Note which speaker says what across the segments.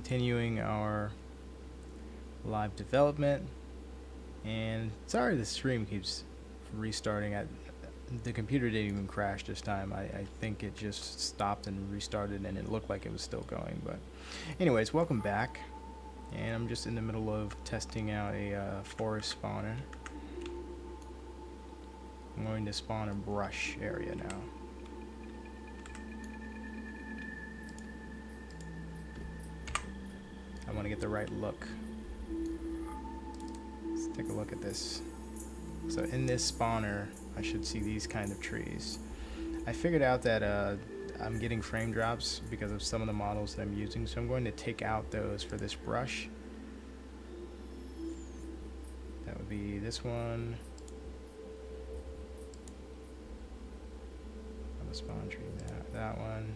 Speaker 1: continuing our live development. And sorry the stream keeps restarting. The computer didn't even crash this time. I think it just stopped and restarted, and it looked like it was still going. But anyways, welcome back. And I'm just in the middle of testing out a forest spawner. I'm going to spawn a brush area now. I want to get the right look. Let's take a look at this. So in this spawner, I should see these kind of trees. I figured out that I'm getting frame drops because of some of the models that I'm using, so I'm going to take out those for this brush. That would be this one. I'm a spawn tree, that one.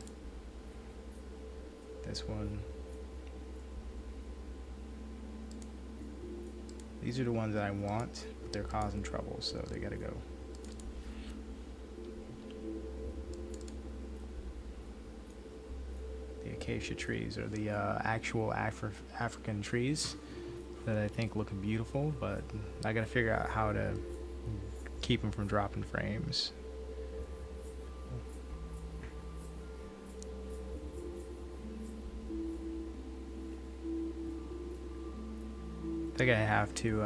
Speaker 1: This one. These are the ones that I want, but they're causing trouble, so they gotta go. The acacia trees are the actual African trees that I think look beautiful, but I gotta figure out how to keep them from dropping frames. I think I have to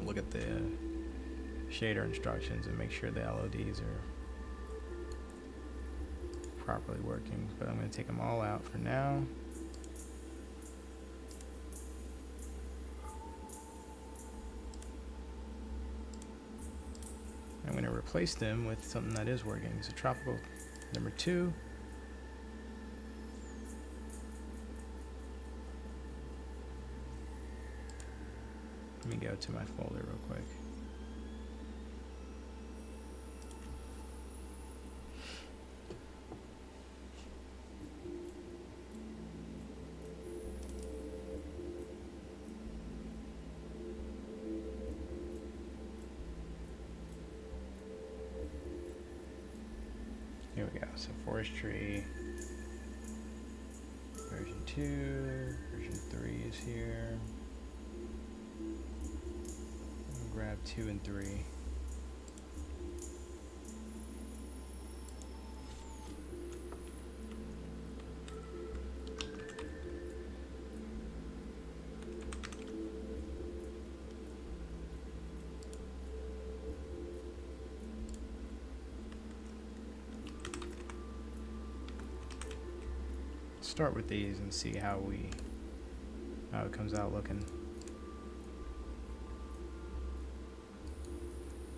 Speaker 1: look at the shader instructions and make sure the LODs are properly working, but I'm going to take them all out for now. I'm going to replace them with something that is working. So tropical number 2. Let me go to my folder real quick. Here we go. So forestry version 2, version 3 is here. Grab 2 and 3. Start with these and see how it comes out looking.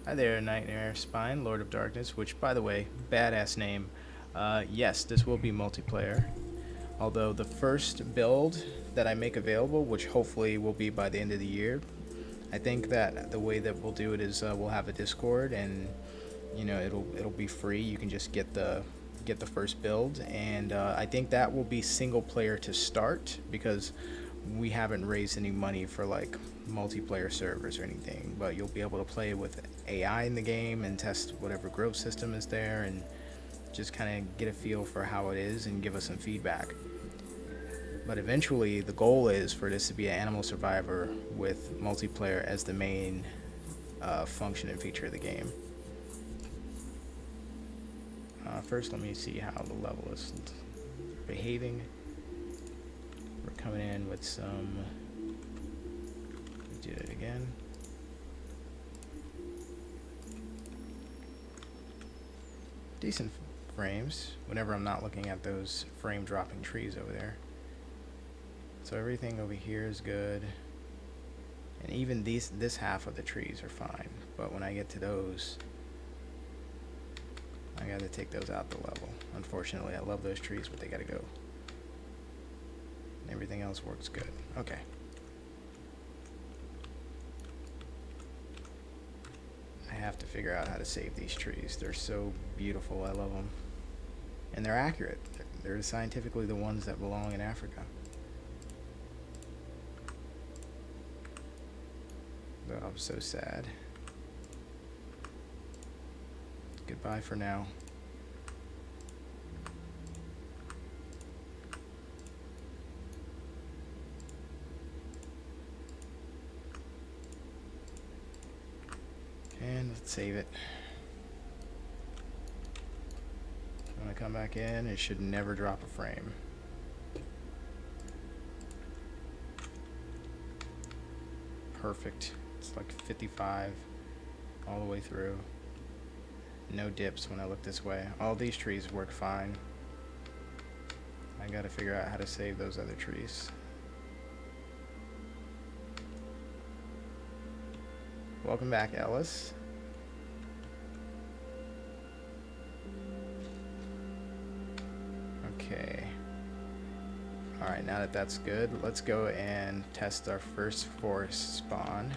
Speaker 1: Hi there, Nightmare Spine, Lord of Darkness, which, by the way, badass name. Yes, this will be multiplayer. Although the first build that I make available, which hopefully will be by the end of the year, I think that the way that we'll do it is we'll have a Discord, and you know it'll be free. You can just get the first build, and I think that will be single player to start because we haven't raised any money for like multiplayer servers or anything, but you'll be able to play with AI in the game and test whatever growth system is there and just kind of get a feel for how it is and give us some feedback. But eventually the goal is for this to be an Animal Survivor with multiplayer as the main function and feature of the game. First, let me see how the level is behaving. We're coming in with some, do it again. Decent frames whenever I'm not looking at those frame dropping trees over there. So everything over here is good. And even this half of the trees are fine. But when I get to those, I gotta take those out the level. Unfortunately, I love those trees, but they gotta go. Everything else works good. Okay. I have to figure out how to save these trees. They're so beautiful. I love them. And they're accurate. They're scientifically the ones that belong in Africa. But I'm so sad. Goodbye for now. Let's save it. When I come back in, it should never drop a frame. Perfect. It's like 55 all the way through. No dips when I look this way. All these trees work fine. I gotta figure out how to save those other trees. Welcome back, Ellis. Okay. Alright, now that that's good, let's go and test our first forest spawn.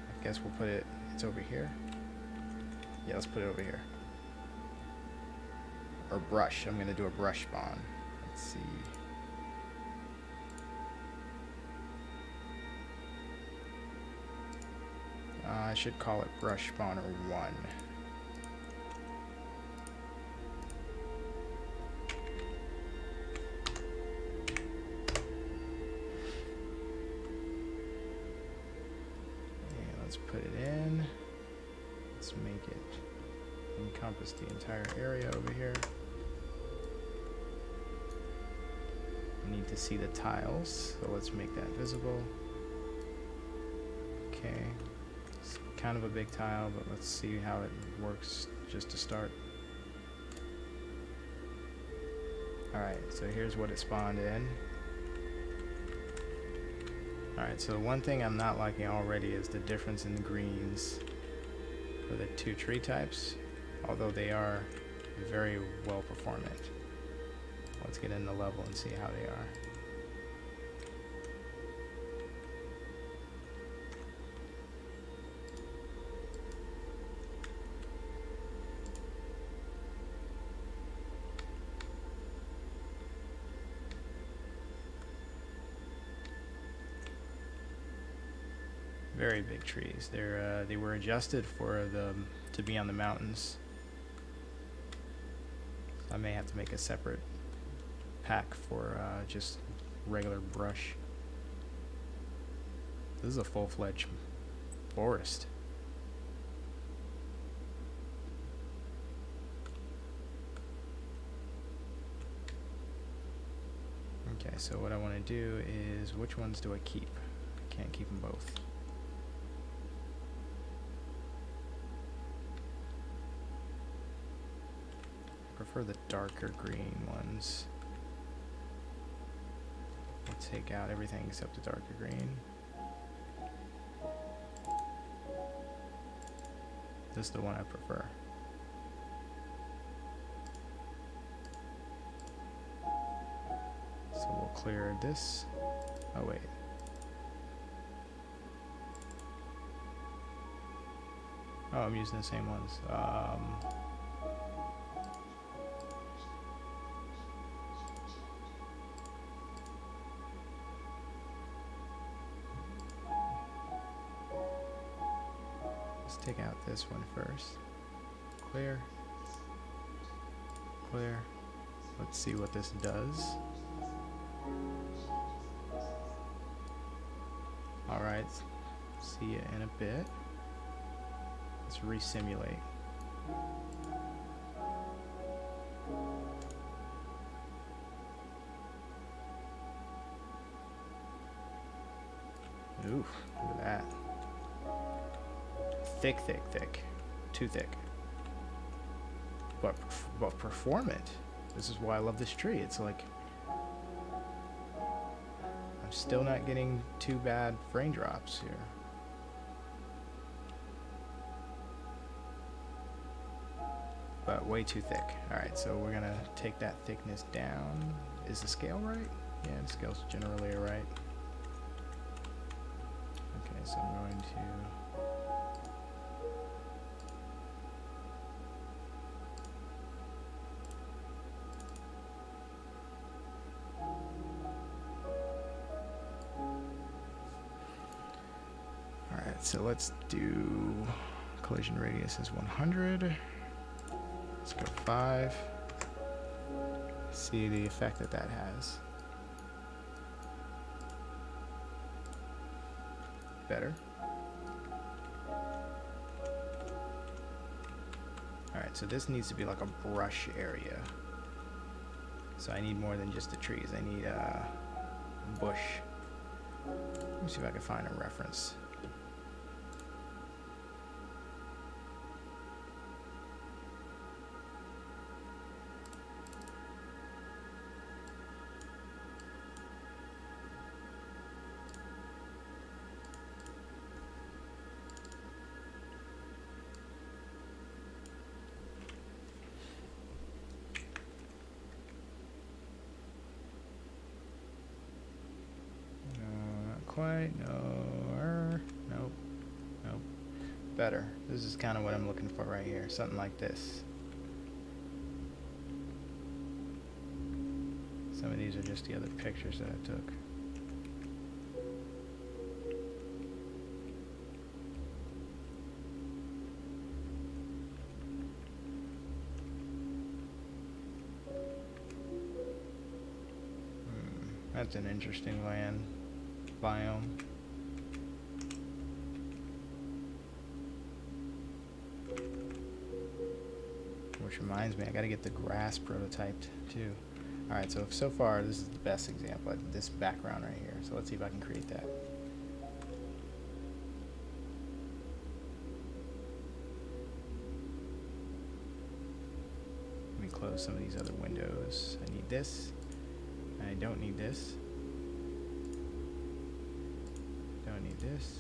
Speaker 1: I guess we'll put it, it's over here. Yeah, let's put it over here. Or brush, I'm gonna do a brush spawn. Let's see. I should call it brush spawner 1. Let's put it in. Let's make it encompass the entire area over here. We need to see the tiles, so let's make that visible. Okay, it's kind of a big tile, but let's see how it works just to start. Alright, so here's what it spawned in. Alright, so one thing I'm not liking already is the difference in the greens for the two tree types, although they are very well performant. Let's get in the level and see how they are. Very big trees. They were adjusted for them to be on the mountains. I may have to make a separate pack for just regular brush. This is a full-fledged forest. Okay, so what I want to do is, which ones do I keep? I can't keep them both. I prefer the darker green ones. I'll take out everything except the darker green. This is the one I prefer. So we'll clear this. Oh wait. Oh, I'm using the same ones. Let's take out this one first. Clear. Clear. Let's see what this does. Alright, see you in a bit. Let's re-simulate. Ooh, look at that. Thick, thick, thick. Too thick. But performant. This is why I love this tree. It's like, I'm still not getting too bad frame drops here. But way too thick. Alright, so we're gonna take that thickness down. Is the scale right? Yeah, the scale's generally right. Okay, so I'm going to... Alright, so let's do collision radius is 100. Let's go 5. See the effect that that has. Better. Alright, so this needs to be like a brush area. So I need more than just the trees. I need a bush. Let me see if I can find a reference. Quite, no, nope, nope. Better. This is kind of what I'm looking for right here. Something like this. Some of these are just the other pictures that I took. That's an interesting land biome. Which reminds me, I gotta get the grass prototyped too. Alright, so far this is the best example, this background right here. So let's see if I can create that. Let me close some of these other windows. I need this. I don't need this. Don't need this.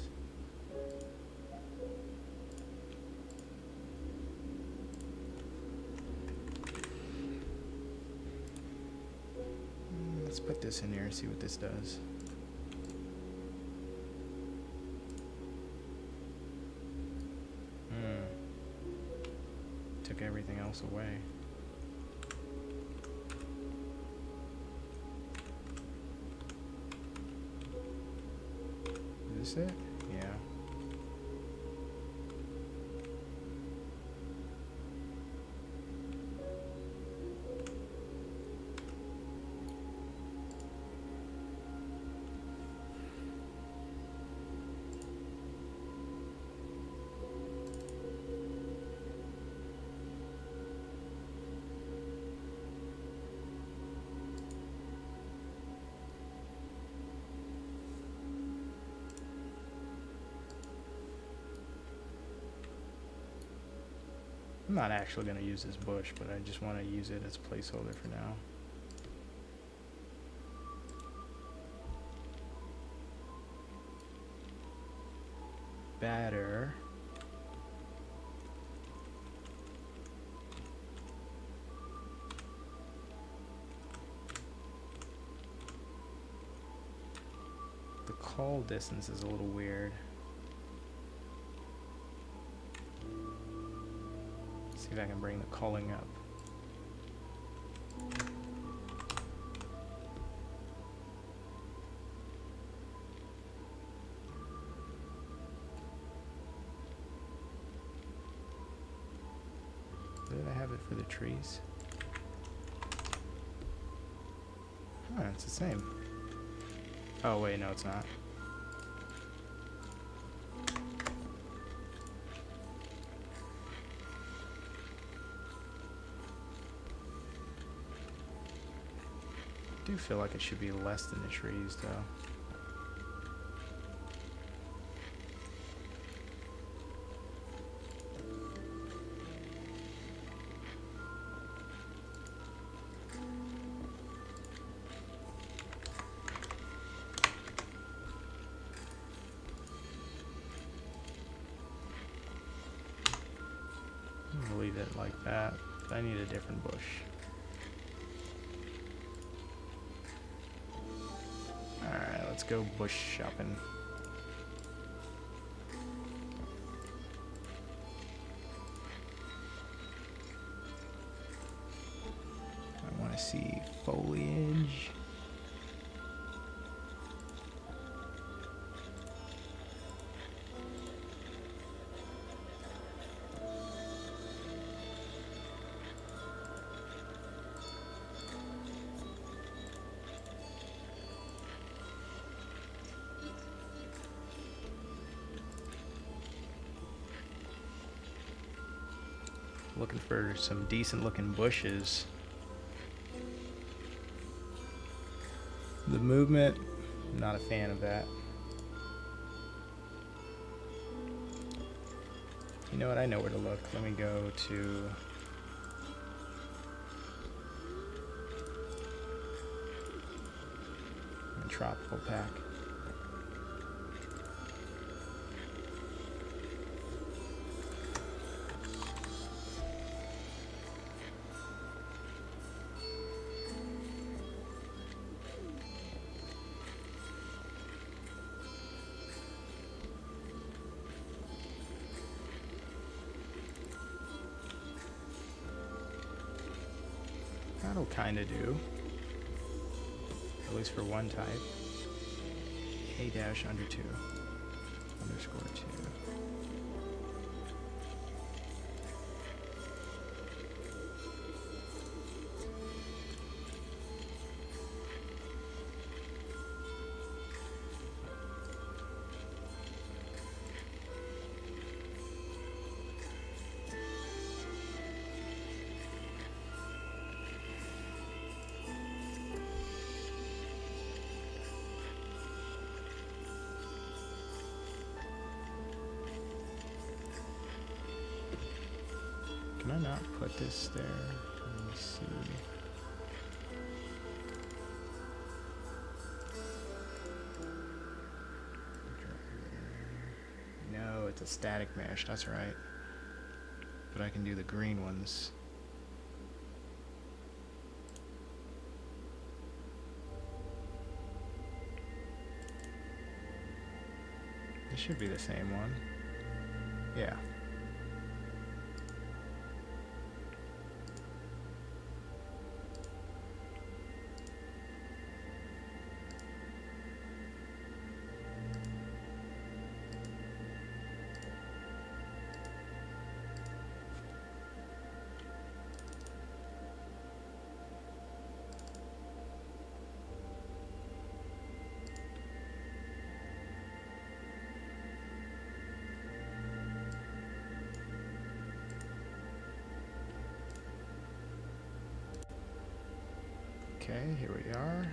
Speaker 1: Let's put this in here and see what this does. Took everything else away. Is this it? Yeah. I'm not actually going to use this bush, but I just want to use it as a placeholder for now. Batter. The call distance is a little weird. See if I can bring the culling up. Did I have it for the trees? Oh, it's the same. Oh wait, no it's not. I do feel like it should be less than the trees though. I'm gonna leave it like that. I need a different bush. Alright, let's go bush shopping. I want to see foliage. Looking for some decent looking bushes. The movement, not a fan of that. You know what, I know where to look. Let me go to the tropical pack. That'll kinda do. At least for one type. A-_2 _2. Can I not put this there? Let me see. No, it's a static mesh, that's right. But I can do the green ones. This should be the same one. Yeah. Okay, here we are.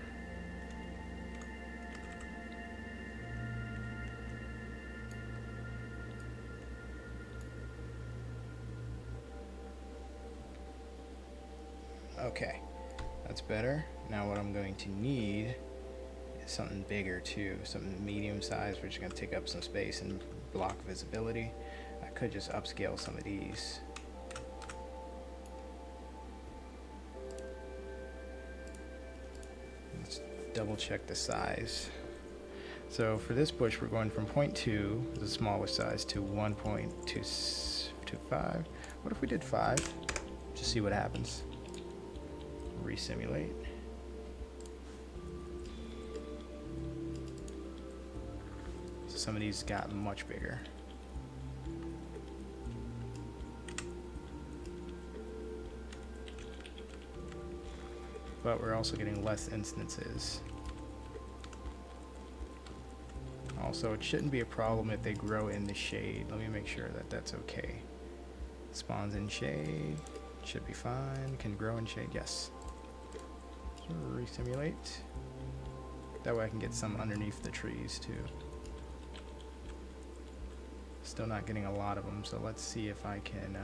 Speaker 1: Okay, that's better. Now what I'm going to need is something bigger too, something medium size, which is going to take up some space and block visibility. I could just upscale some of these. Let's double check the size. So for this bush, we're going from 0.2, the smallest size, to 1.225. What if we did 5? Just see what happens. Resimulate. So some of these got much bigger. But we're also getting less instances. Also, it shouldn't be a problem if they grow in the shade. Let me make sure that that's okay. Spawns in shade, should be fine. Can grow in shade, yes. So resimulate. That way I can get some underneath the trees too. Still not getting a lot of them, so let's see if I can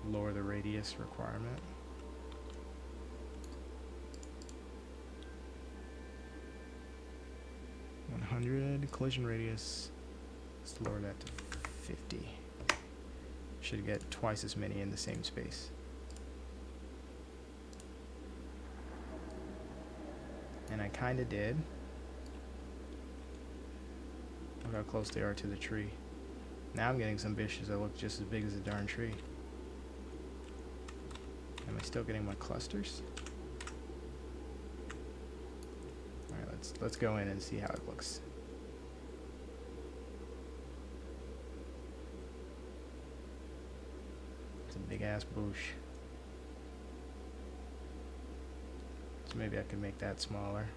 Speaker 1: lower the radius requirement. 100 collision radius. Let's lower that to 50. Should get twice as many in the same space. And I kinda did. Look how close they are to the tree. Now I'm getting some bushes that look just as big as a darn tree. Am I still getting my clusters? Alright, let's go in and see how it looks. It's a big ass bush. So maybe I can make that smaller.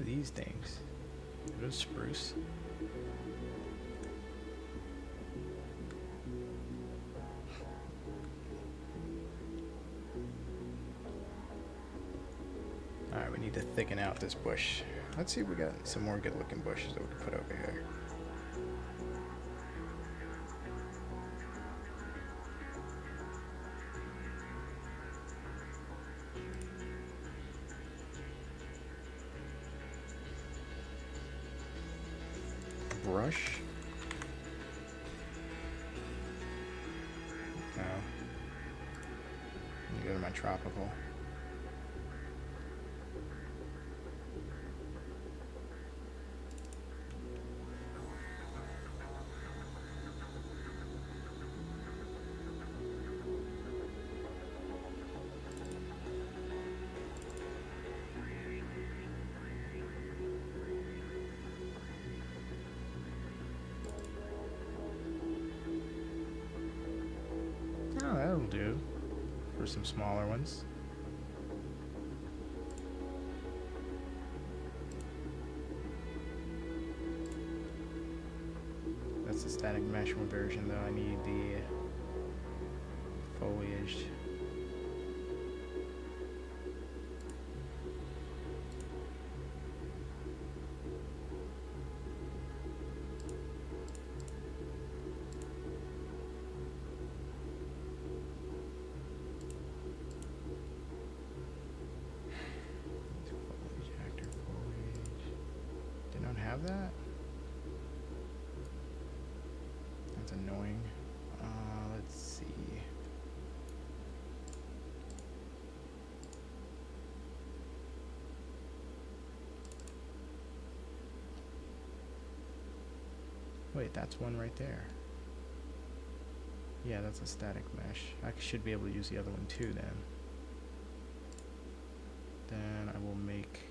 Speaker 1: are these things? Are those spruce? Alright, we need to thicken out this bush. Let's see if we got some more good looking bushes that we can put over here. Brush. No. Let me go to my tropical. Oh, that'll do for some smaller ones. That's the static mesh version, though. I need the foliage. Have that? That's annoying. Let's see. Wait, that's one right there. Yeah, that's a static mesh. I should be able to use the other one too then. Then I will make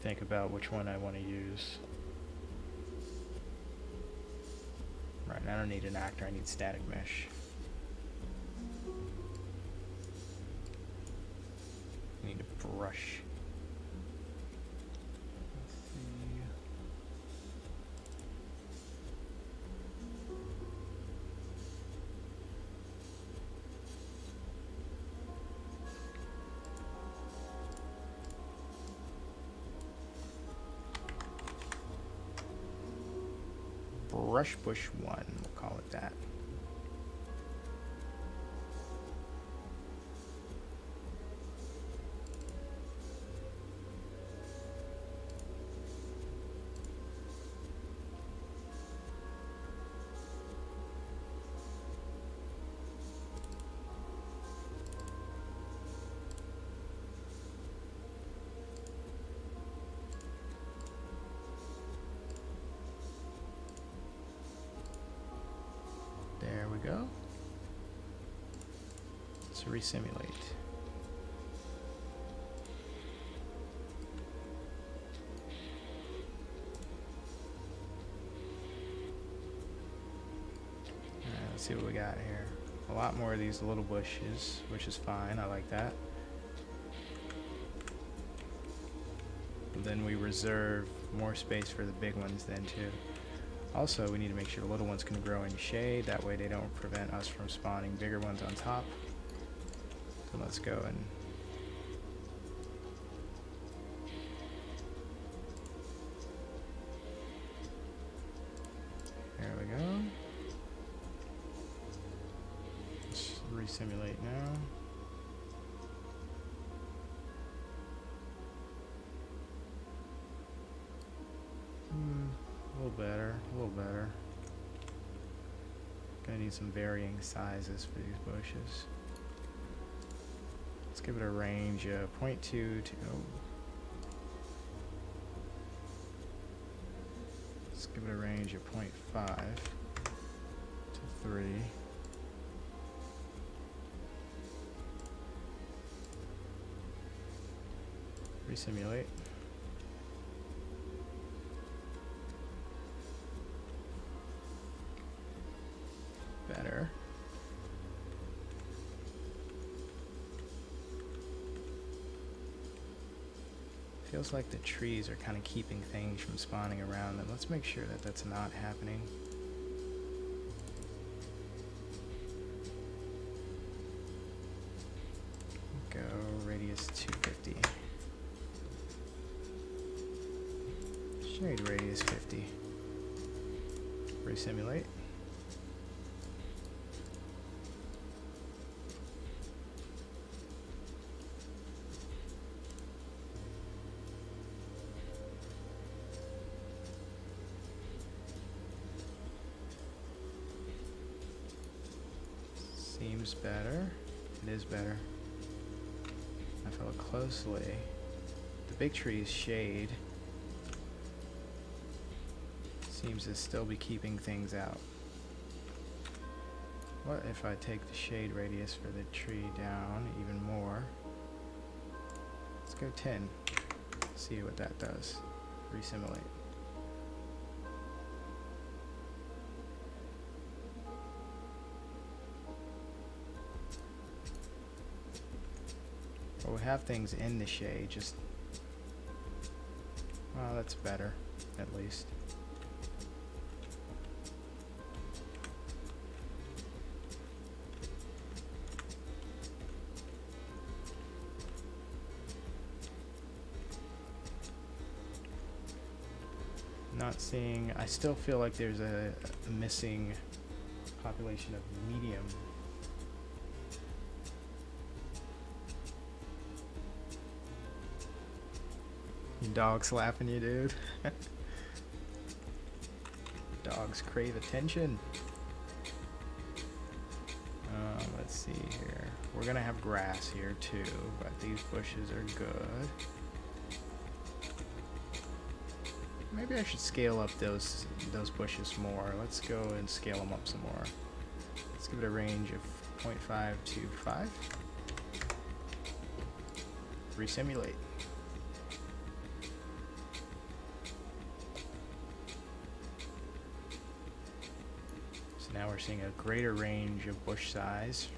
Speaker 1: think about which one I want to use. Right, I don't need an actor, I need static mesh. I need a brush. Let's see. Brush bush 1, we'll call it that. There we go. Let's resimulate. Let's see what we got here. A lot more of these little bushes, which is fine. I like that. And then we reserve more space for the big ones then too. Also, we need to make sure the little ones can grow in shade. That way they don't prevent us from spawning bigger ones on top. So let's go and there we go. Let's resimulate now. A little better, a little better. Gonna need some varying sizes for these bushes. Let's give it a range of 0.2 to let's give it a range of 0.5. 3. Resimulate. Better. Feels like the trees are kind of keeping things from spawning around them. Let's make sure that that's not happening. Go radius 250. Shade radius 50. Resimulate. Seems better. It is better. I follow closely. The big tree's shade seems to still be keeping things out. What if I take the shade radius for the tree down even more? Let's go 10. See what that does. Resimulate. Well, we have things in the shade, just... Well, that's better, at least. Not seeing... I still feel like there's a missing population of medium. Your dog slapping you, dude. Dogs crave attention. Let's see here. We're gonna have grass here too, but these bushes are good. Maybe I should scale up those bushes more. Let's go and scale them up some more. Let's give it a range of 0.5 to 5. Resimulate. Now we're seeing a greater range of bush size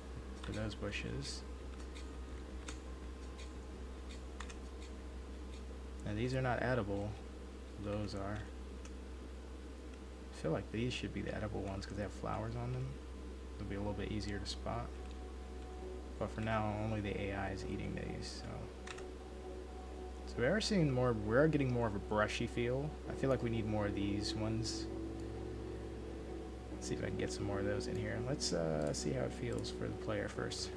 Speaker 1: for those bushes. Now these are not edible, those are. I feel like these should be the edible ones because they have flowers on them. It'll be a little bit easier to spot. But for now, only the AI is eating these. So we are seeing more, we are getting more of a brushy feel. I feel like we need more of these ones. Let's see if I can get some more of those in here. Let's see how it feels for the player first.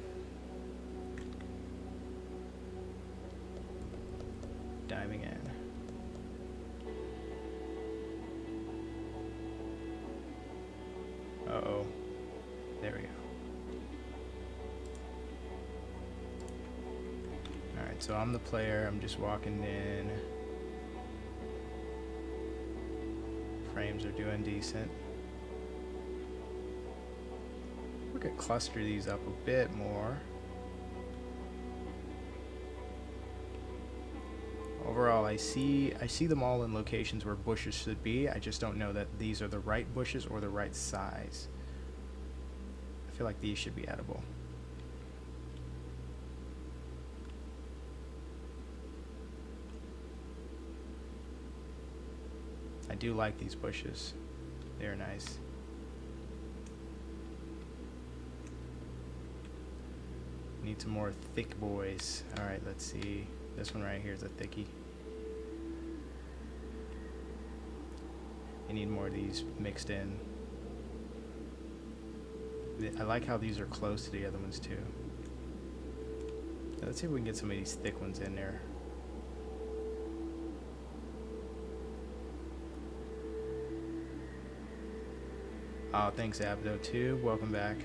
Speaker 1: Diving in. Uh-oh. There we go. Alright, so I'm the player. I'm just walking in. Frames are doing decent. We could cluster these up a bit more. Overall, I see them all in locations where bushes should be. I just don't know that these are the right bushes or the right size. I feel like these should be edible. I do like these bushes. They're nice. Need some more thick boys. Alright, let's see. This one right here is a thickie. I need more of these mixed in. I like how these are close to the other ones too. Let's see if we can get some of these thick ones in there. Oh, thanks Abdo too. Welcome back.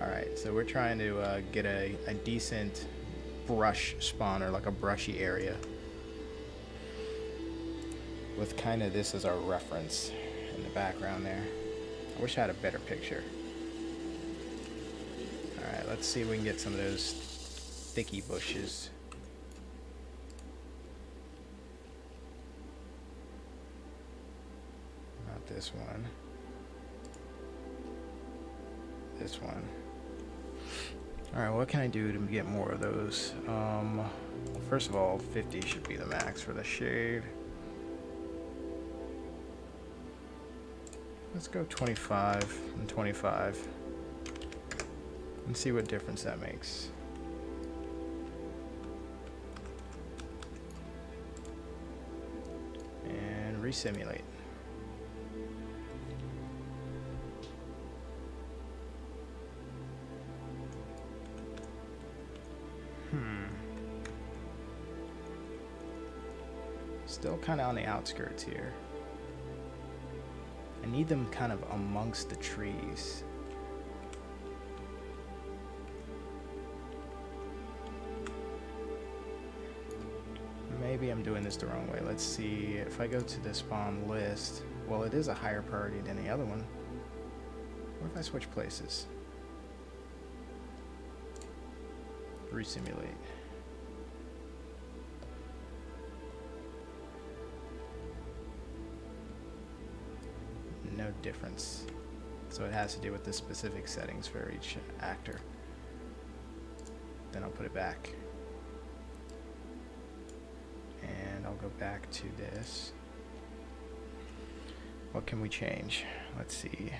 Speaker 1: Alright, so we're trying to get a decent brush spawner, like a brushy area. With kind of this as our reference in the background there. I wish I had a better picture. Alright, let's see if we can get some of those thicky bushes. Not this one. This one. Alright, what can I do to get more of those? Well, first of all, 50 should be the max for the shade. Let's go 25 and 25 and see what difference that makes. And resimulate. Still kind of on the outskirts here. I need them kind of amongst the trees. Maybe I'm doing this the wrong way. Let's see if I go to the spawn list. Well, it is a higher priority than the other one. What if I switch places? Resimulate. No difference. So it has to do with the specific settings for each actor. Then I'll put it back. And I'll go back to this. What can we change? Let's see.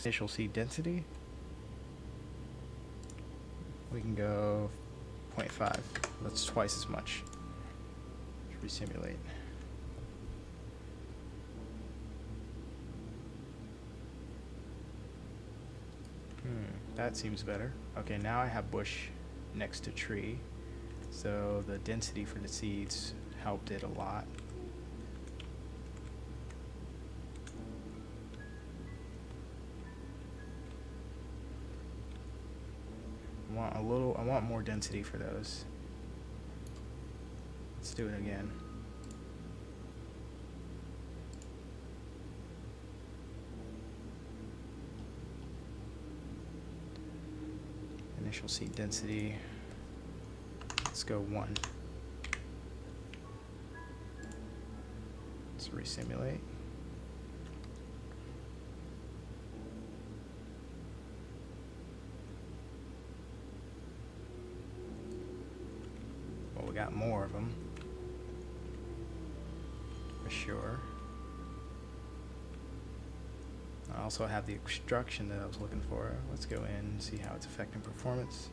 Speaker 1: Initial seed density. We can go 0.5. That's twice as much. Let's resimulate. That seems better. Okay, now I have bush next to tree, so the density for the seeds helped it a lot. I want more density for those. Let's do it again. Initial seed density. Let's go 1. Let's resimulate. Well, we got more of them. For sure. I also have the extraction that I was looking for. Let's go in and see how it's affecting performance.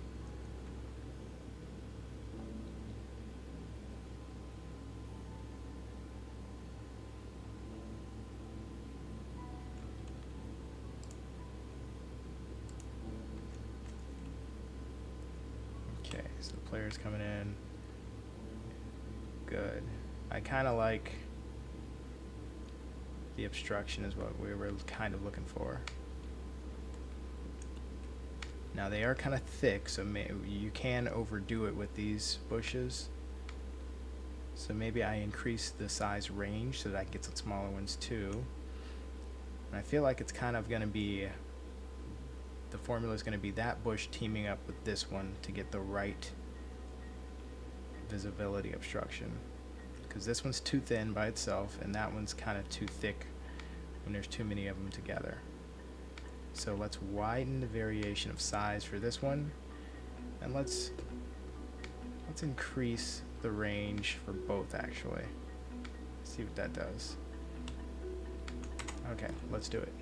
Speaker 1: Okay, so the player's coming in. Good. I kind of like the obstruction is what we were kind of looking for. Now they are kind of thick, so you can overdo it with these bushes. So maybe I increase the size range so that I get some smaller ones too. And I feel like it's kind of going to be, the formula is going to be that bush teaming up with this one to get the right visibility obstruction. Because this one's too thin by itself, and that one's kind of too thick when there's too many of them together. So let's widen the variation of size for this one, and let's increase the range for both actually. See what that does. Okay, let's do it.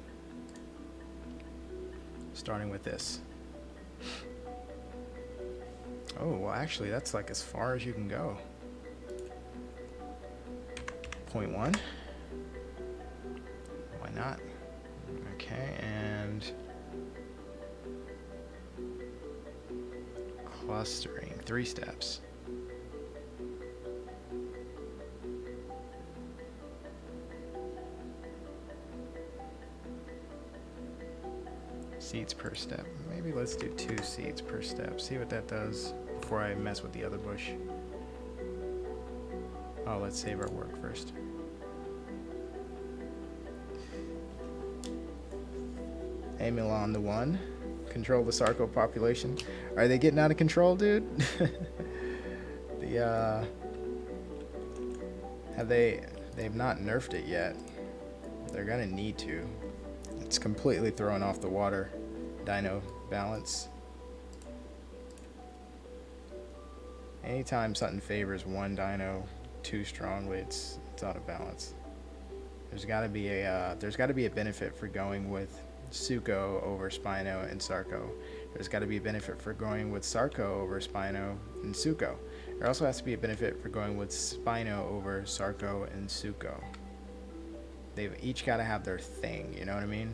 Speaker 1: Starting with this. Oh, well actually that's like as far as you can go. 0.1. Why not? Okay, and clustering, 3 steps. Seeds per step. Maybe let's do 2 seeds per step. See what that does before I mess with the other bush. Oh, let's save our work first. Emil on the one. Control the Sarco population. Are they getting out of control, dude? They've not nerfed it yet. They're gonna need to. It's completely throwing off the water dino balance. Anytime something favors one dino too strongly, it's out of balance. There's got to be a benefit for going with Suko over Spino and Sarco. There's got to be a benefit for going with Sarco over Spino and Suko. There also has to be a benefit for going with Spino over Sarco and Suko. They've each got to have their thing, you know what I mean?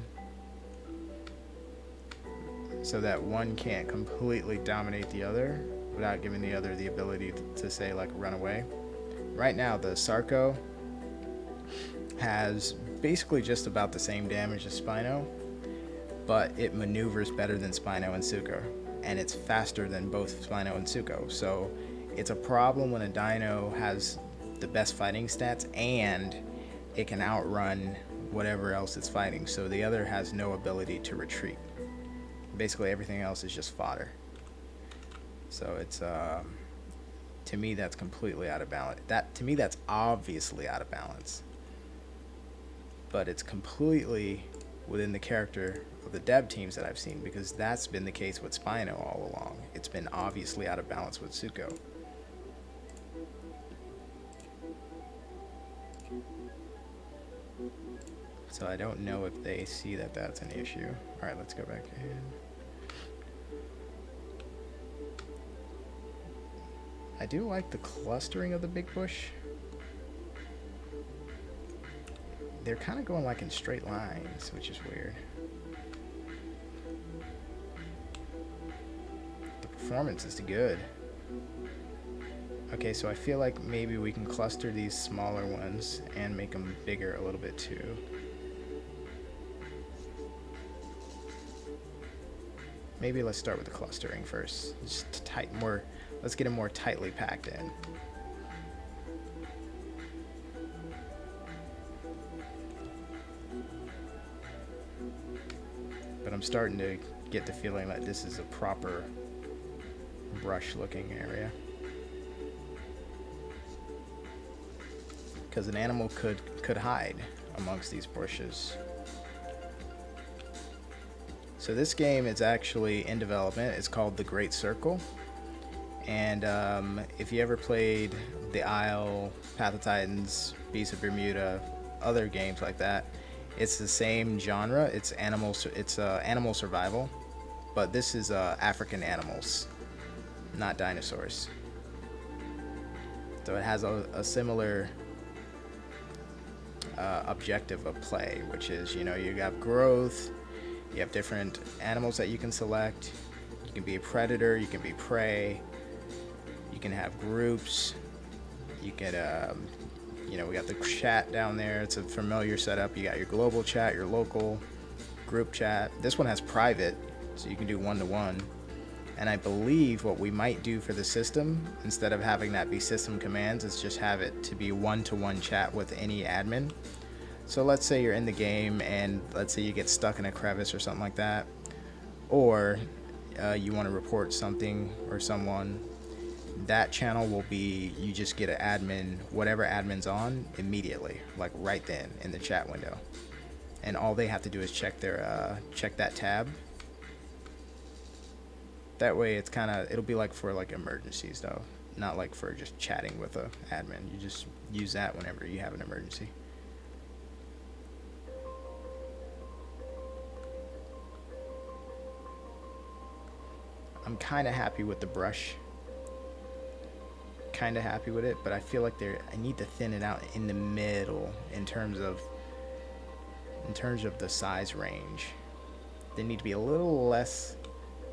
Speaker 1: So that one can't completely dominate the other without giving the other the ability to say, like, run away. Right now, the Sarco has basically just about the same damage as Spino, but it maneuvers better than Spino and Suko, and it's faster than both Spino and Suko. So it's a problem when a dino has the best fighting stats and it can outrun whatever else it's fighting, so the other has no ability to retreat. Basically everything else is just fodder. So it's to me that's completely out of balance. To me that's obviously out of balance, but it's completely within the character of the dev teams that I've seen, because that's been the case with Spino all along. It's been obviously out of balance with Suko. So I don't know if they see that that's an issue. Alright, let's go back in. I do like the clustering of the big bush. They're kind of going like in straight lines, which is weird. The performance is good. Okay, so I feel like maybe we can cluster these smaller ones and make them bigger a little bit too. Maybe let's start with the clustering first. Just let's get them more tightly packed in. But I'm starting to get the feeling that this is a proper brush looking area. Because an animal could hide amongst these bushes. So this game is actually in development. It's called The Great Circle. And if you ever played The Isle, Path of Titans, Beasts of Bermuda, other games like that, it's the same genre. It's animal survival, but this is African animals, not dinosaurs. So it has a similar objective of play, which is, you know, you have growth, you have different animals that you can select. You can be a predator, you can be prey, you can have groups, you can you know, we got the chat down there. It's a familiar setup. You got your global chat, your local group chat. This one has private, so you can do one-to-one. And I believe what we might do for the system, instead of having that be system commands, is just have it to be one-to-one chat with any admin. So let's say you're in the game and let's say you get stuck in a crevice or something like that, or you want to report something or someone. That channel will be, you just get an admin, whatever admin's on, immediately, like right then in the chat window. And all they have to do is check that tab. That way it's it'll be like for like emergencies though, not like for just chatting with a admin. You just use that whenever you have an emergency. I'm kind of happy with the brush. Kind of happy with it, but I feel like I need to thin it out in the middle in terms of the size range. They need to be a little less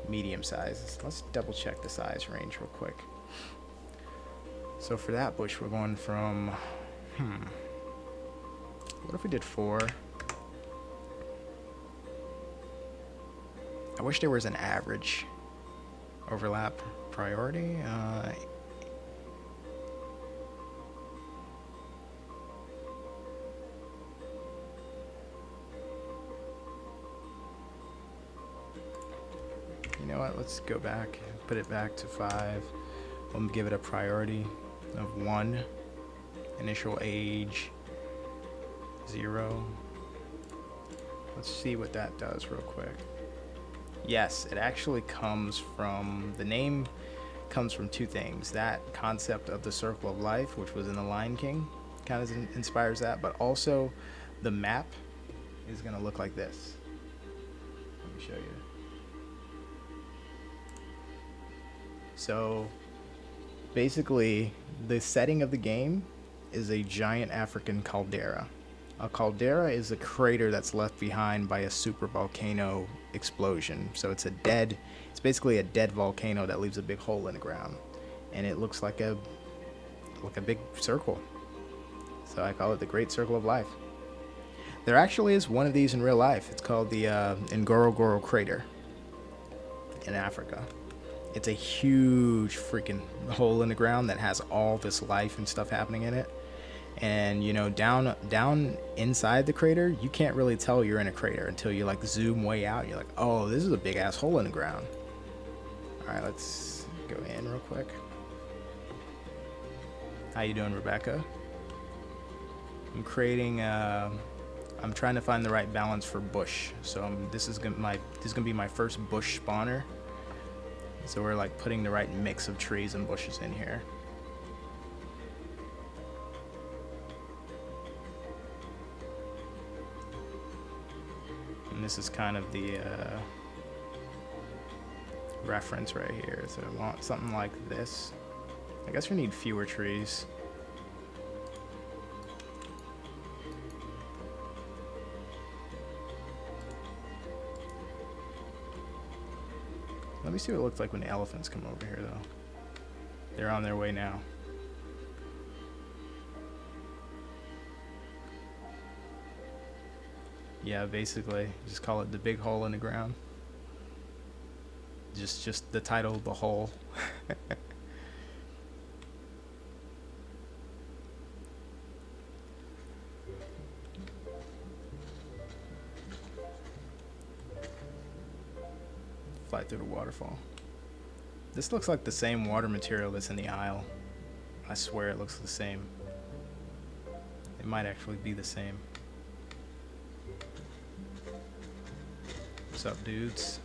Speaker 1: medium size. Let's double check the size range real quick. So for that bush, we're going from what if we did 4? I wish there was an average overlap priority. know what? Let's go back, put it back to 5. We'll give it a priority of 1. Initial age 0. Let's see what that does real quick. Yes, it actually comes from, the name comes from 2 things. That concept of the circle of life, which was in the Lion King, kind of inspires that, but also the map is going to look like this. Let me show you. So basically, the setting of the game is a giant African caldera. A caldera is a crater that's left behind by a super volcano explosion. So it's basically a dead volcano that leaves a big hole in the ground, and it looks like a big circle. So I call it the Great Circle of Life. There actually is one of these in real life. It's called the Ngorongoro crater in Africa. It's a huge freaking hole in the ground that has all this life and stuff happening in it. And you know, down inside the crater, you can't really tell you're in a crater until you like zoom way out. You're like, oh, this is a big ass hole in the ground. All right, let's go in real quick. How you doing, Rebecca? I'm creating. I'm trying to find the right balance for bush. So this is gonna be my first bush spawner. So we're like putting the right mix of trees and bushes in here. And this is kind of the reference right here. So I want something like this. I guess we need fewer trees. Let me see what it looks like when the elephants come over here, though. They're on their way now. Yeah, basically, just call it the big hole in the ground. Just the title of the hole. Fly through the waterfall. This looks like the same water material that's in the aisle. I swear it looks the same. It might actually be the same. What's up, dudes?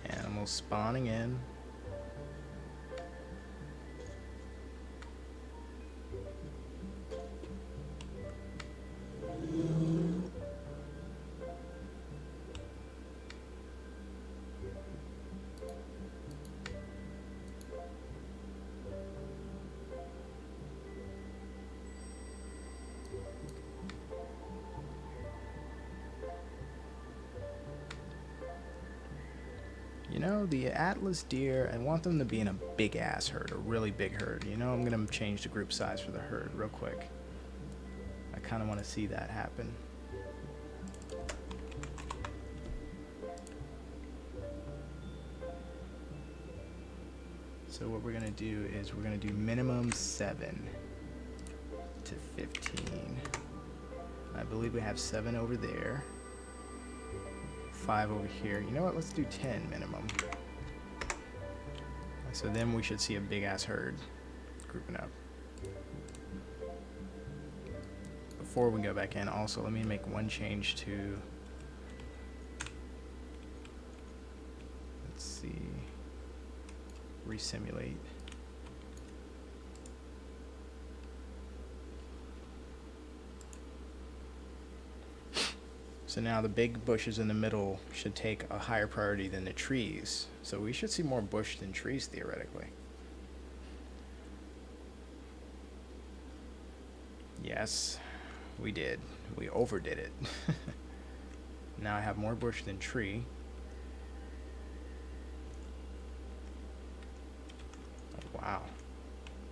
Speaker 1: Animals spawning in. You know, the Atlas deer, I want them to be in a big ass herd, a really big herd. You know, I'm gonna change the group size for the herd real quick. I kind of want to see that happen. So what we're gonna do is we're gonna do minimum 7 to 15. I believe we have 7 over there. 5 over here. You know what? Let's do 10 minimum. So then we should see a big ass herd grouping up. Before we go back in, also let me make one change to, let's see, resimulate. So now the big bushes in the middle should take a higher priority than the trees. So we should see more bush than trees theoretically. Yes, we did. We overdid it. Now I have more bush than tree. Oh, wow.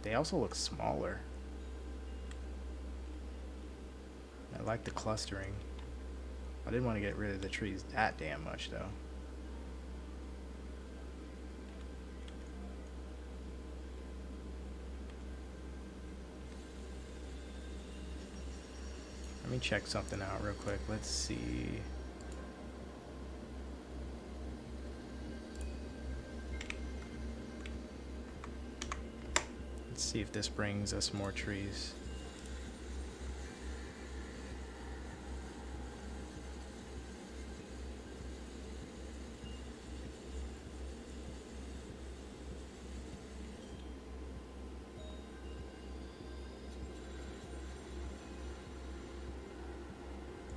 Speaker 1: They also look smaller. I like the clustering. I didn't want to get rid of the trees that damn much, though. me check something out real quick. Let's see. Let's see if this brings us more trees.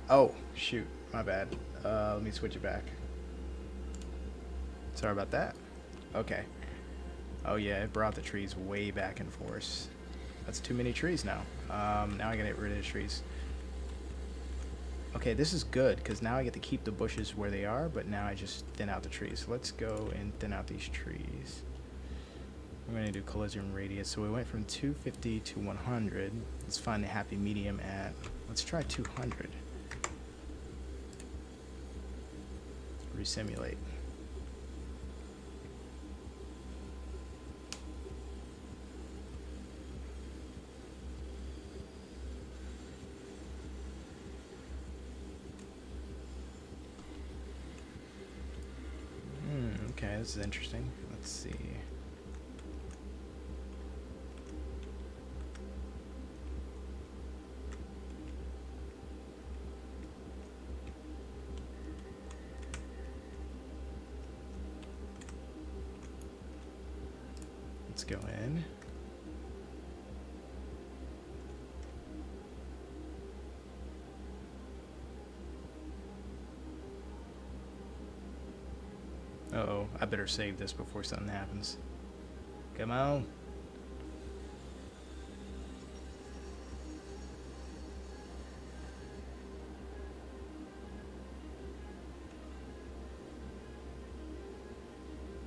Speaker 1: Oh, shoot. My bad. Let me switch it back. Sorry about that. Okay. Oh, yeah, it brought the trees way back in force. That's too many trees now. Now I gotta get rid of the trees. Okay, this is good, because now I get to keep the bushes where they are, but now I just thin out the trees. Let's go and thin out these trees. I'm going to do collision radius. So we went from 250 to 100. Let's find the happy medium at, let's try 200. Resimulate. Okay, this is interesting. Let's see. Let's go in. Uh-oh, I better save this before something happens. Come on.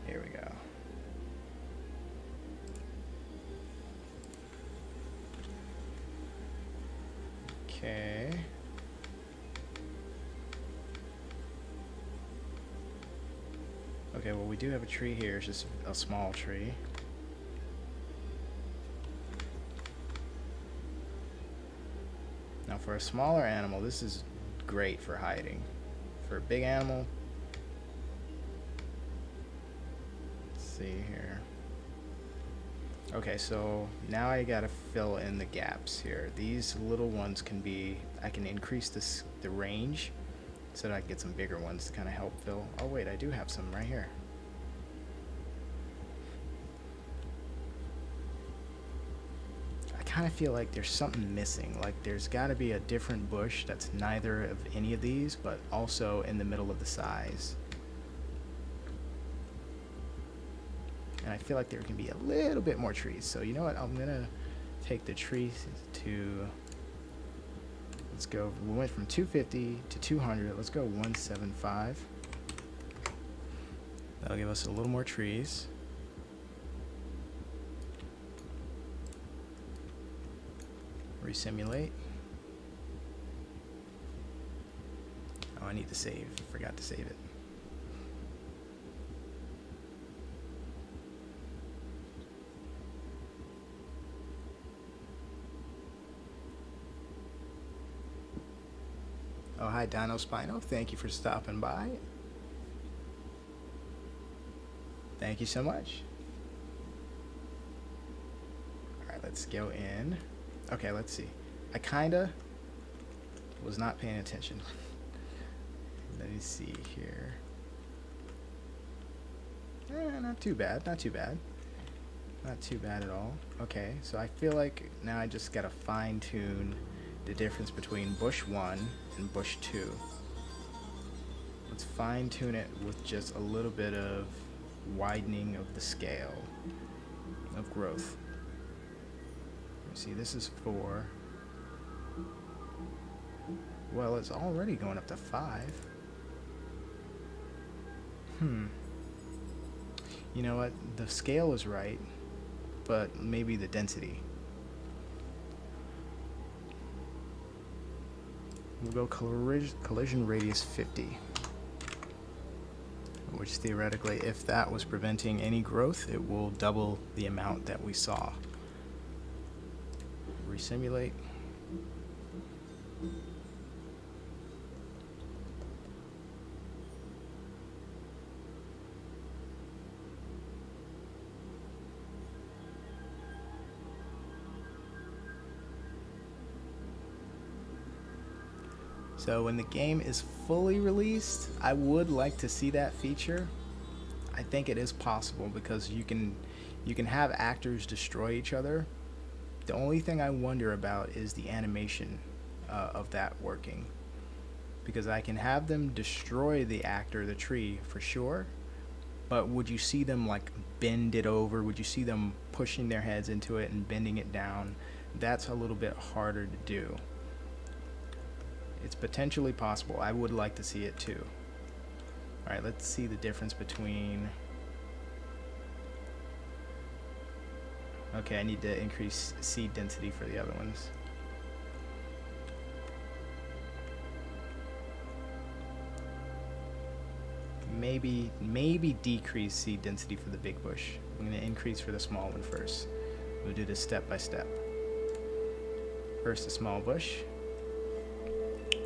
Speaker 1: Here we go. Okay. Okay, well, we do have a tree here. It's just a small tree. Now, for a smaller animal, this is great for hiding. For a big animal, let's see here. Okay, so now I gotta fill in the gaps here. These little ones can be, I can increase the range so that I can get some bigger ones to kind of help fill. Oh wait, I do have some right here. I kind of feel like there's something missing. Like there's got to be a different bush that's neither of any of these, but also in the middle of the size. And I feel like there can be a little bit more trees. So you know what? I'm gonna take the trees to, let's go, we went from 250 to 200. Let's go 175. That'll give us a little more trees. Resimulate. Oh, I need to save. Forgot to save it. Oh, hi, Dino Spino. Thank you for stopping by. Thank you so much. Alright, let's go in. Okay, let's see. I kinda was not paying attention. Let me see here. Not too bad, not too bad. Not too bad at all. Okay, so I feel like now I just gotta fine tune the difference between bush 1 and bush 2. Let's fine tune it with just a little bit of widening of the scale of growth. See, this is 4. Well, it's already going up to 5. You know what? The scale is right, but maybe the density. We'll go collision radius 50. Which theoretically, if that was preventing any growth, it will double the amount that we saw. Resimulate. So when the game is fully released, I would like to see that feature. I think it is possible because you can have actors destroy each other. The only thing I wonder about is the animation of that working, because I can have them destroy the actor, the tree, for sure, but would you see them like bend it over? Would you see them pushing their heads into it and bending it down? That's a little bit harder to do. It's potentially possible. I would like to see it too. All right, let's see the difference between... Okay, I need to increase seed density for the other ones. Maybe decrease seed density for the big bush. I'm going to increase for the small one first. We'll do this step by step. First, the small bush.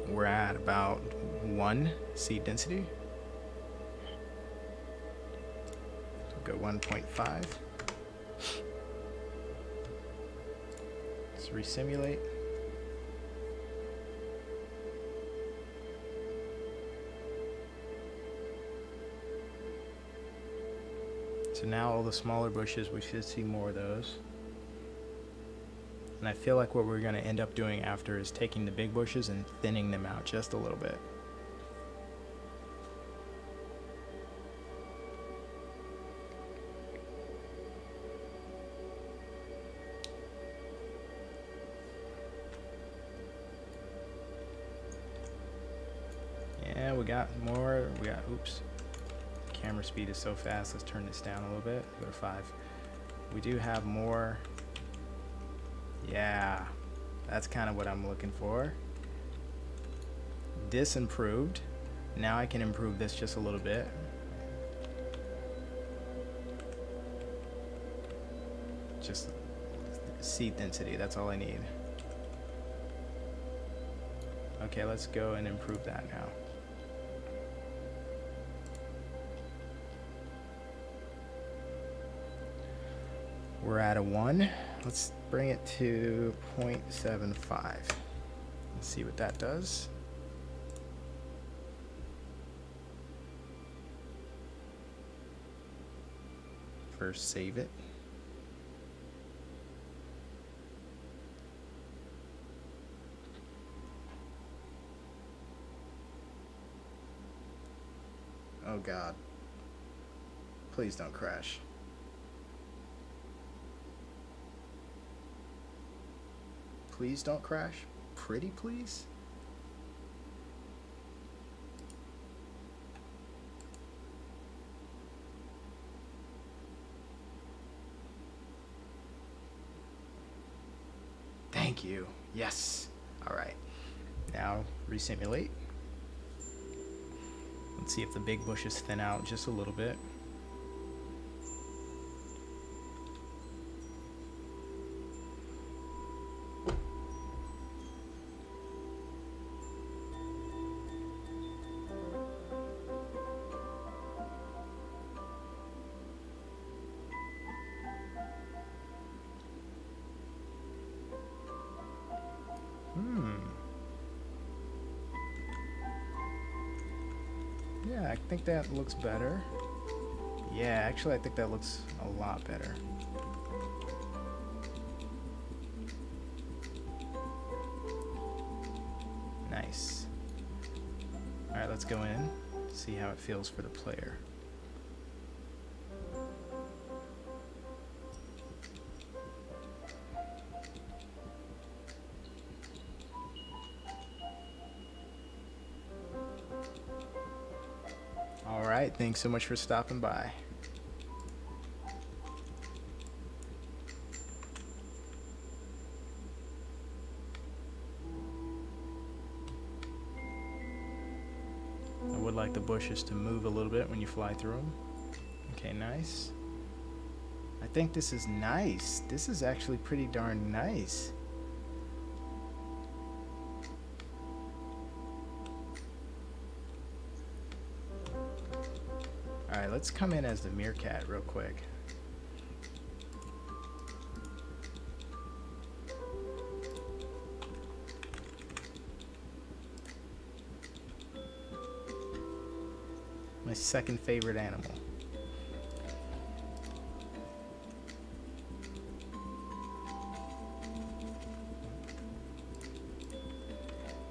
Speaker 1: We're at about 1 seed density. We'll go 1.5. Let's resimulate. So now all the smaller bushes, we should see more of those. And I feel like what we're going to end up doing after is taking the big bushes and thinning them out just a little bit. Yeah, we got more. Oops. Camera speed is so fast. Let's turn this down a little bit. Go to 5. We do have more. Yeah, that's kind of what I'm looking for. This improved. Now I can improve this just a little bit. Just seed density, that's all I need. Okay, let's go and improve that now. We're at a 1. Let's bring it to 0.75. Let's see what that does. First, save it. Oh God. Please don't crash. Please don't crash. Pretty please. Thank you. Yes. All right. Now resimulate. Let's see if the big bushes thin out just a little bit. Yeah, I think that looks better. Yeah, actually I think that looks a lot better. Nice. Alright, let's go in, see how it feels for the player. Alright, thanks so much for stopping by. I would like the bushes to move a little bit when you fly through them. Okay, nice. I think this is nice. This is actually pretty darn nice. Alright, let's come in as the meerkat real quick. My second favorite animal.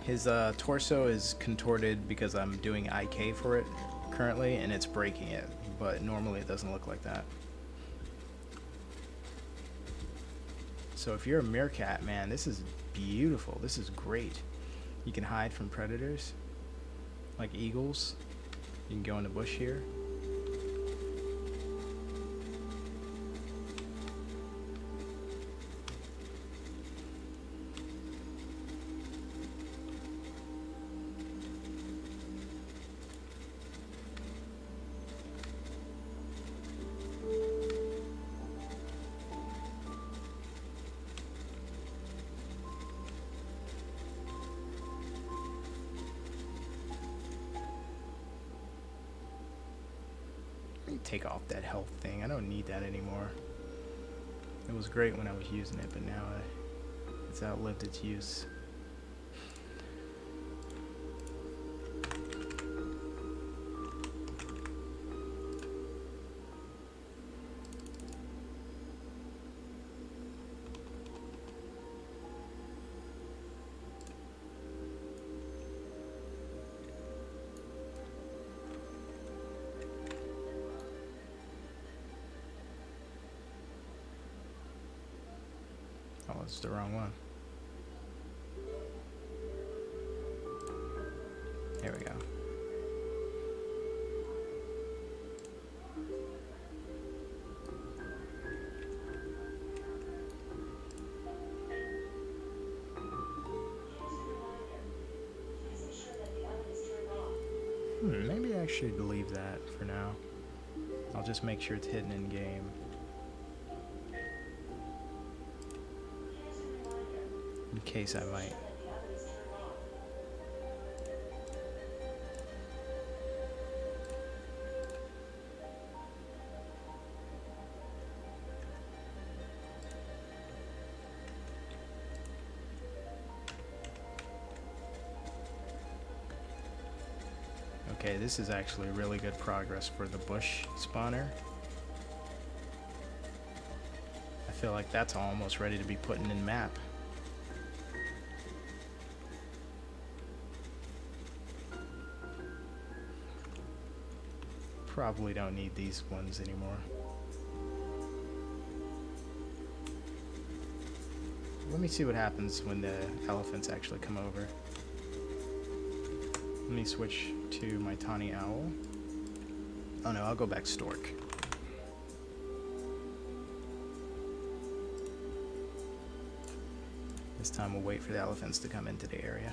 Speaker 1: His torso is contorted because I'm doing IK for it currently, and it's breaking it, but normally it doesn't look like that. So if you're a meerkat, man, this is beautiful. This is great. You can hide from predators, like eagles. You can go in the bush here. Take off that health thing. I don't need that anymore. It was great when I was using it, but now it's outlived its use. Oh, it's the wrong one. There we go. Maybe I should leave that for now. I'll just make sure it's hidden in game. In case I might. Okay, this is actually really good progress for the bush spawner. I feel like that's almost ready to be put in map. Probably don't need these ones anymore. Let me see what happens when the elephants actually come over. Let me switch to my tawny owl. Oh no, I'll go back stork. This time we'll wait for the elephants to come into the area.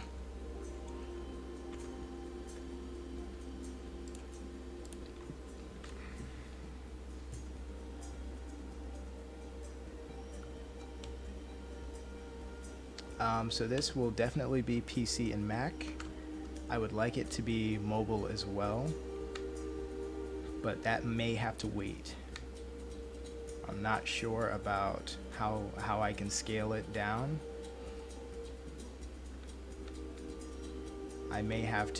Speaker 1: So this will definitely be PC and Mac. I would like it to be mobile as well, but that may have to wait. I'm not sure about how I can scale it down. That may have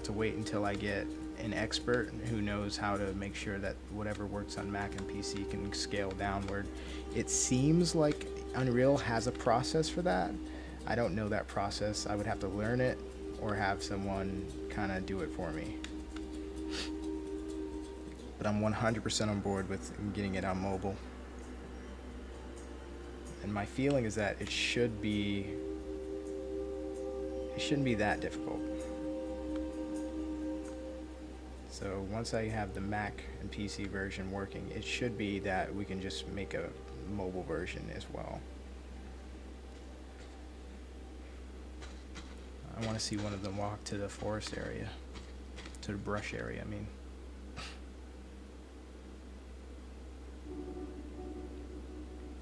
Speaker 1: to wait until I get an expert who knows how to make sure that whatever works on Mac and PC can scale downward. It seems like Unreal has a process for that. I don't know that process. I would have to learn it or have someone kind of do it for me. But I'm 100% on board with getting it on mobile. And my feeling is that it shouldn't be that difficult. So once I have the Mac and PC version working, it should be that we can just make a mobile version as well. I want to see one of them walk to the forest area, to the brush area, I mean.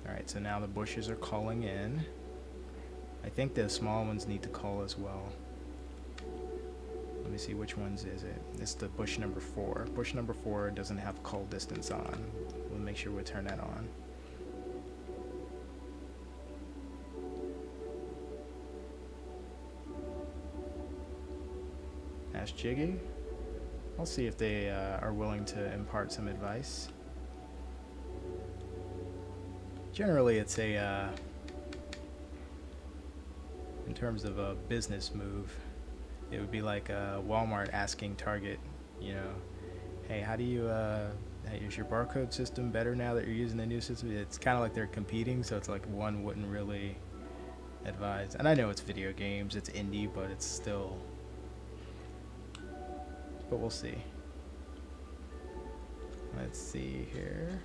Speaker 1: Alright, so now the bushes are calling in. I think the small ones need to call as well. Let me see, which ones is it? It's the bush number 4. Bush number 4 doesn't have call distance on. We'll make sure we turn that on. That's Jiggy. I'll see if they are willing to impart some advice. Generally, it's a in terms of a business move, it would be like Walmart asking Target, you know, hey, how do you hey, is your barcode system better now that you're using the new system? It's kind of like they're competing, so it's like one wouldn't really advise. And I know it's video games, it's indie, but it's still. But we'll see. Let's see here.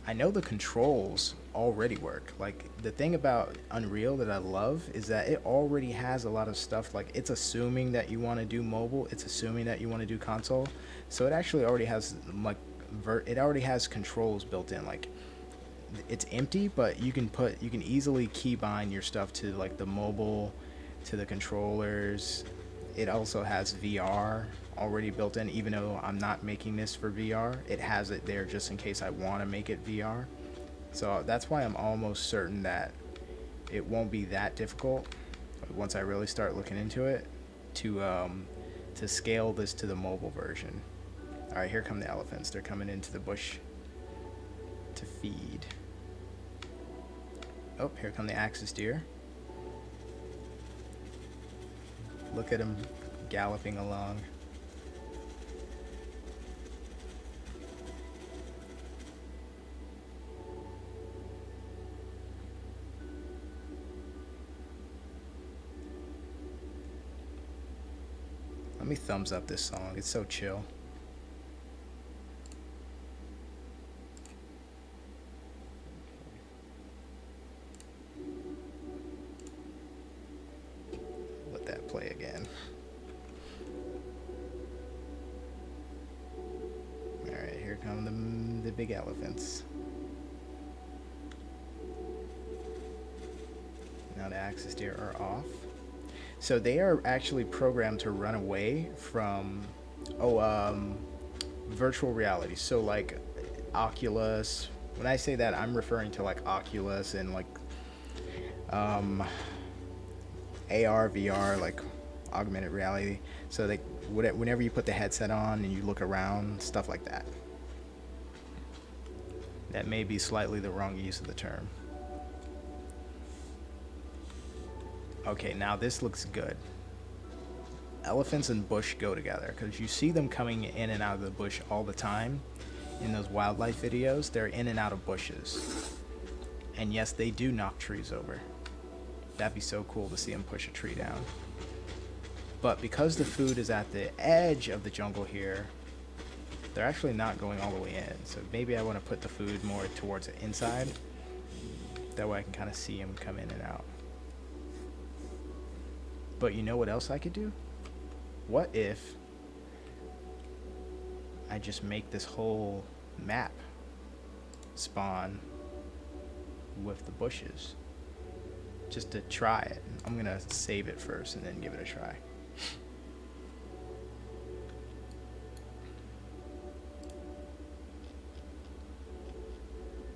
Speaker 1: I know the controls already work. Like, the thing about Unreal that I love is that it already has a lot of stuff. Like, it's assuming that you want to do mobile, it's assuming that you want to do console. So it actually already has like it already has controls built in. Like, it's empty, but you can easily keybind your stuff to like the mobile, to the controllers. It also has VR already built in, even though I'm not making this for VR. It has it there just in case I want to make it VR. So that's why I'm almost certain that it won't be that difficult once I really start looking into it to scale this to the mobile version. All right, here come the elephants. They're coming into the bush to feed. Oh, here come the axis deer. Look at them galloping along. Let me thumbs up this song. It's so chill. Let that play again. All right, here come the big elephants. Now the axis deer are off. So they are actually programmed to run away from virtual reality. So like Oculus. When I say that, I'm referring to like Oculus and like AR, VR, like augmented reality. So they whenever you put the headset on and you look around, stuff like that. That may be slightly the wrong use of the term. Okay, now this looks good. Elephants and bush go together because you see them coming in and out of the bush all the time. In those wildlife videos, they're in and out of bushes. And yes, they do knock trees over. That'd be so cool to see them push a tree down. But because the food is at the edge of the jungle here, they're actually not going all the way in. So maybe I want to put the food more towards the inside. That way I can kind of see them come in and out. But you know what else I could do? What if I just make this whole map spawn with the bushes? Just to try it. I'm gonna save it first and then give it a try.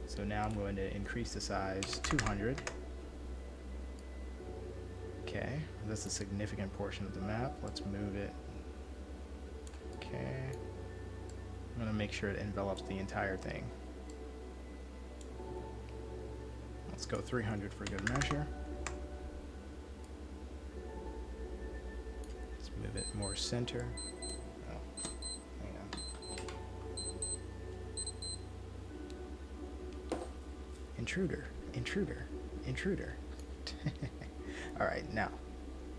Speaker 1: So now I'm going to increase the size 200. Okay, that's a significant portion of the map. Let's move it. Okay. I'm gonna make sure it envelops the entire thing. Let's go 300 for good measure. Let's move it more center. Oh, hang on. Intruder, intruder, intruder. All right, now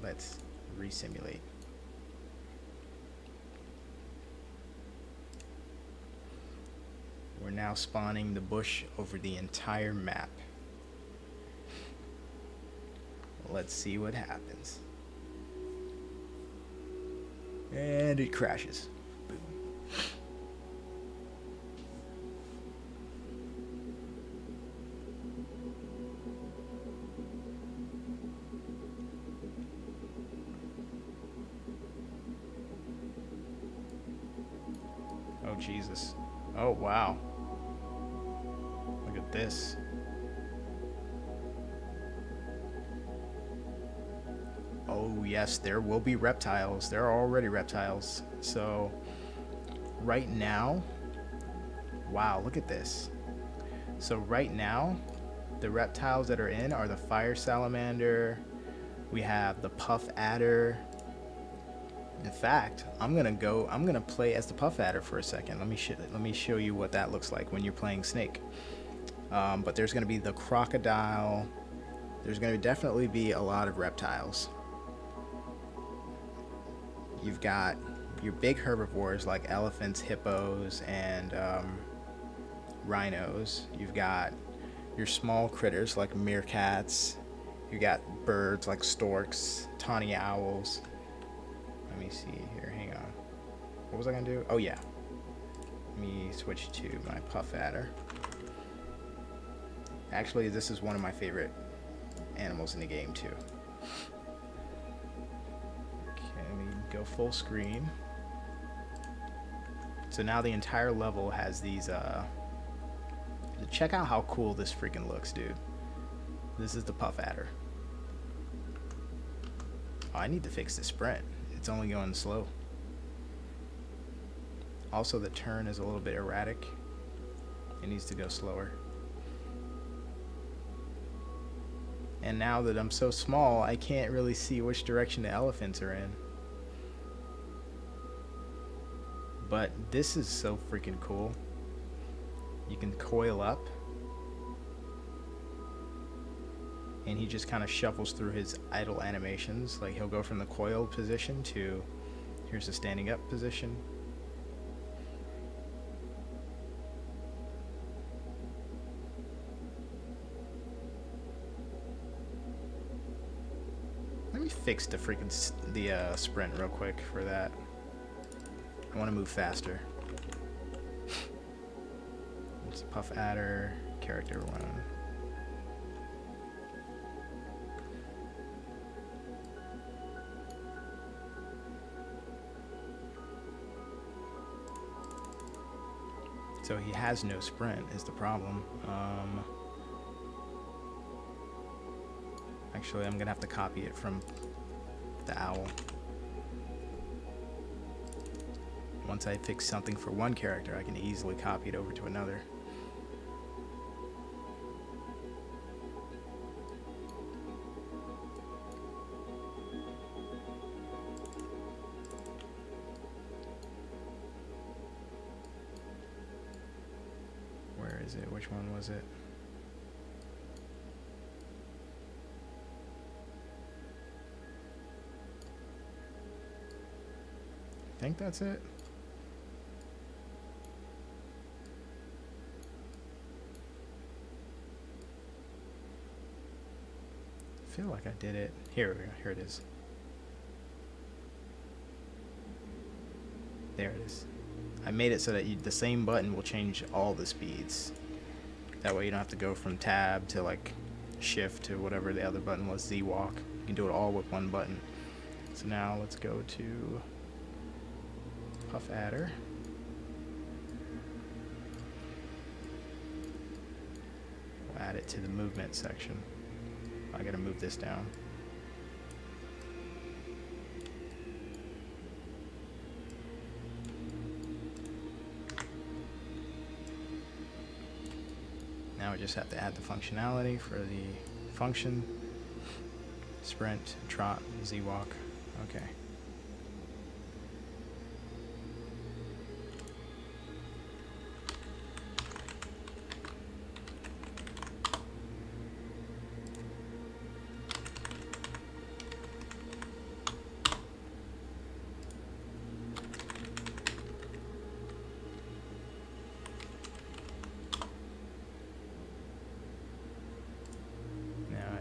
Speaker 1: let's resimulate. We're now spawning the bush over the entire map. Let's see what happens. And it crashes. Boom. Oh, Jesus. Oh, wow. Look at this. Oh yes, there will be reptiles. There are already reptiles. So right now, wow, look at this. So right now, the reptiles that are in are the fire salamander. We have the puff adder. In fact, I'm gonna play as the puff adder for a second. Let me show you what that looks like when you're playing snake. But there's gonna be the crocodile. There's gonna definitely be a lot of reptiles. You've got your big herbivores like elephants, hippos, and rhinos. You've got your small critters like meerkats. You got birds like storks, tawny owls. Let me see here. Hang on. What was I gonna do? Oh yeah. Let me switch to my puff adder. Actually, this is one of my favorite animals in the game too. Okay, let me go full screen. So now the entire level has these. Check out how cool this freaking looks, dude. This is the puff adder. Oh, I need to fix the sprint. It's only going slow. Also, the turn is a little bit erratic. It needs to go slower. And now that I'm so small, I can't really see which direction the elephants are in. But this is so freaking cool. You can coil up. And he just kind of shuffles through his idle animations. Like he'll go from the coiled position to here's the standing up position. Let me fix the freaking sprint real quick for that. I want to move faster. It's puff adder, character 1. So he has no sprint is the problem. Actually, I'm gonna have to copy it from the owl. Once I fix something for one character, I can easily copy it over to another. Where is it? Which one was it? I think that's it. I feel like I did it. Here we go. Here it is. There it is. I made it so that the same button will change all the speeds. That way you don't have to go from tab to like shift to whatever the other button was, Z walk. You can do it all with one button. So now let's go to puff adder. We'll add it to the movement section. I gotta move this down. Now we just have to add the functionality for the function. Sprint, trot, Z walk. Okay.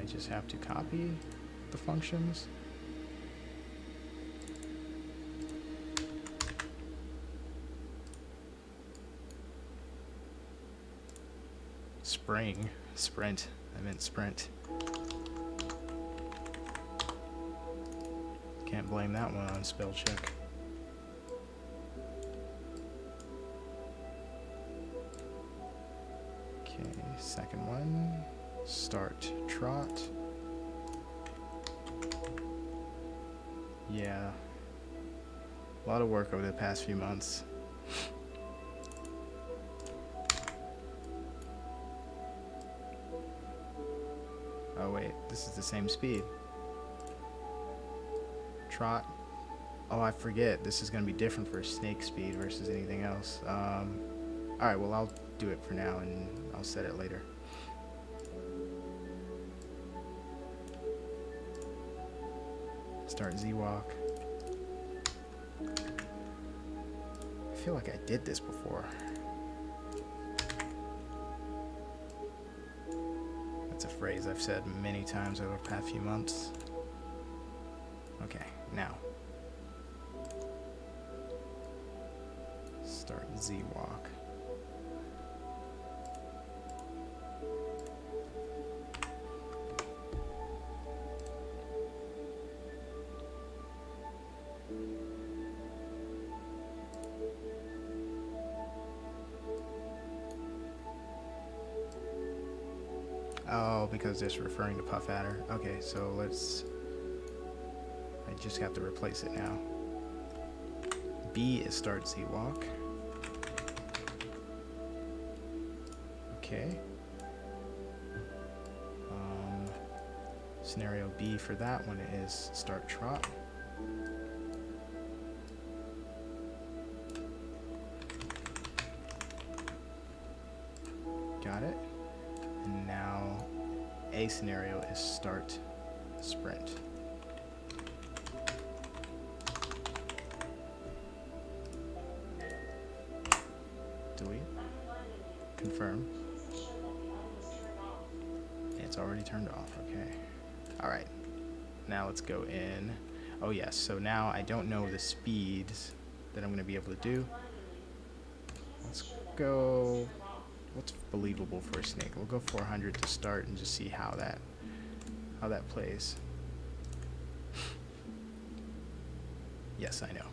Speaker 1: Just have to copy the functions. Sprint. I meant sprint. Can't blame that one on spell check. Okay, second one. Start trot. Yeah. A lot of work over the past few months. Oh wait, this is the same speed. Trot. Oh, I forget. This is going to be different for snake speed versus anything else. Alright, well, I'll do it for now and I'll set it later. Start Z-Walk. I feel like I did this before. That's a phrase I've said many times over the past few months. Okay, now. Start Z-Walk. Oh, because it's referring to Puff Adder. Okay, so let's... I just have to replace it now. B is start Z-Walk. Okay. Scenario B for that one is start Trot. Got it. And now A scenario is start Sprint. Delete. Confirm. It's already turned off. Okay. Alright. Now let's go in. Oh yes, so now I don't know the speeds that I'm going to be able to do. Let's go... What's believable for a snake? We'll go 400 to start and just see how that plays. Yes, I know.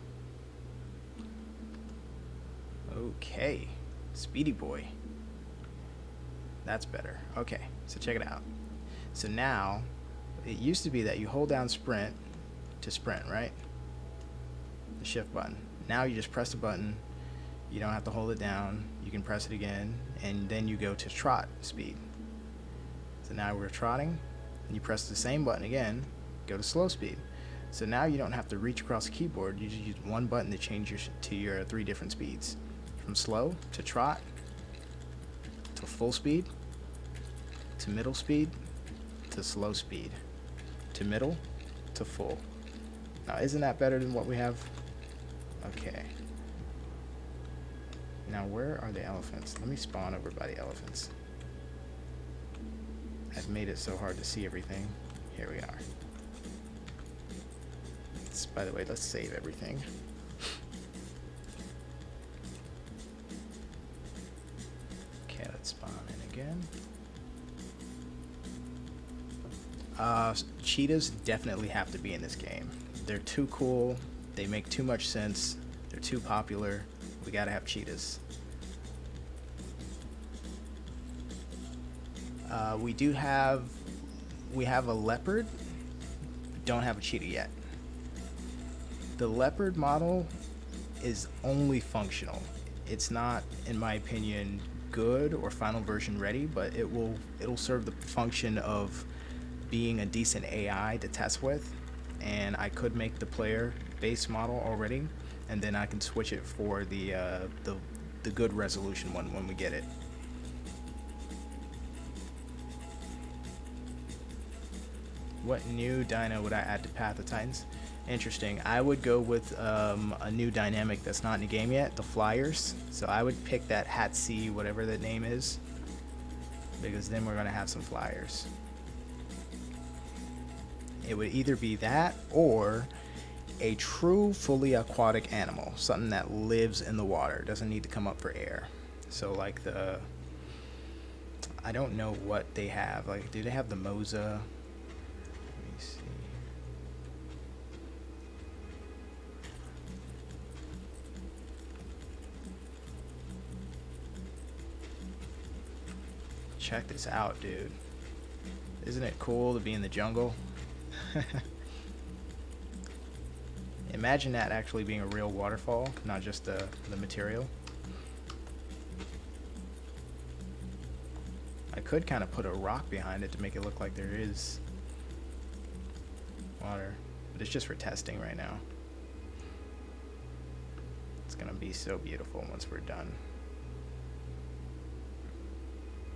Speaker 1: Okay. Speedy boy. That's better. Okay, so check it out. So now, it used to be that you hold down sprint to sprint, right? The shift button. Now you just press the button. You don't have to hold it down. You can press it again, and then you go to trot speed. So now we're trotting, and you press the same button again, go to slow speed. So now you don't have to reach across the keyboard. You just use one button to change your 3 different speeds. From slow to trot, to full speed, to middle speed, to slow speed, to middle, to full. Now isn't that better than what we have? Okay. Now where are the elephants? Let me spawn over by the elephants. I've made it so hard to see everything. Here we are. By the way, let's save everything. Okay, let's spawn in again. Cheetahs definitely have to be in this game. They're too cool. They make too much sense. They're too popular. We gotta have cheetahs. We have a leopard. Don't have a cheetah yet. The leopard model is only functional. It's not, in my opinion, good or final version ready, but it'll serve the function of being a decent AI to test with. And I could make the player base model already, and then I can switch it for the good resolution one when we get it. What new dino would I add to Path of Titans? Interesting. I would go with a new dynamic that's not in the game yet, the flyers. So I would pick that Hatsi, whatever that name is, because then we're going to have some flyers. It would either be that or a true fully aquatic animal, something that lives in the water, doesn't need to come up for air. So like I don't know what they have. Like, do they have the Mosa? Check this out, dude. Isn't it cool to be in the jungle? Imagine that actually being a real waterfall, not just the material. I could kind of put a rock behind it to make it look like there is water, but it's just for testing right now. It's gonna be so beautiful once we're done.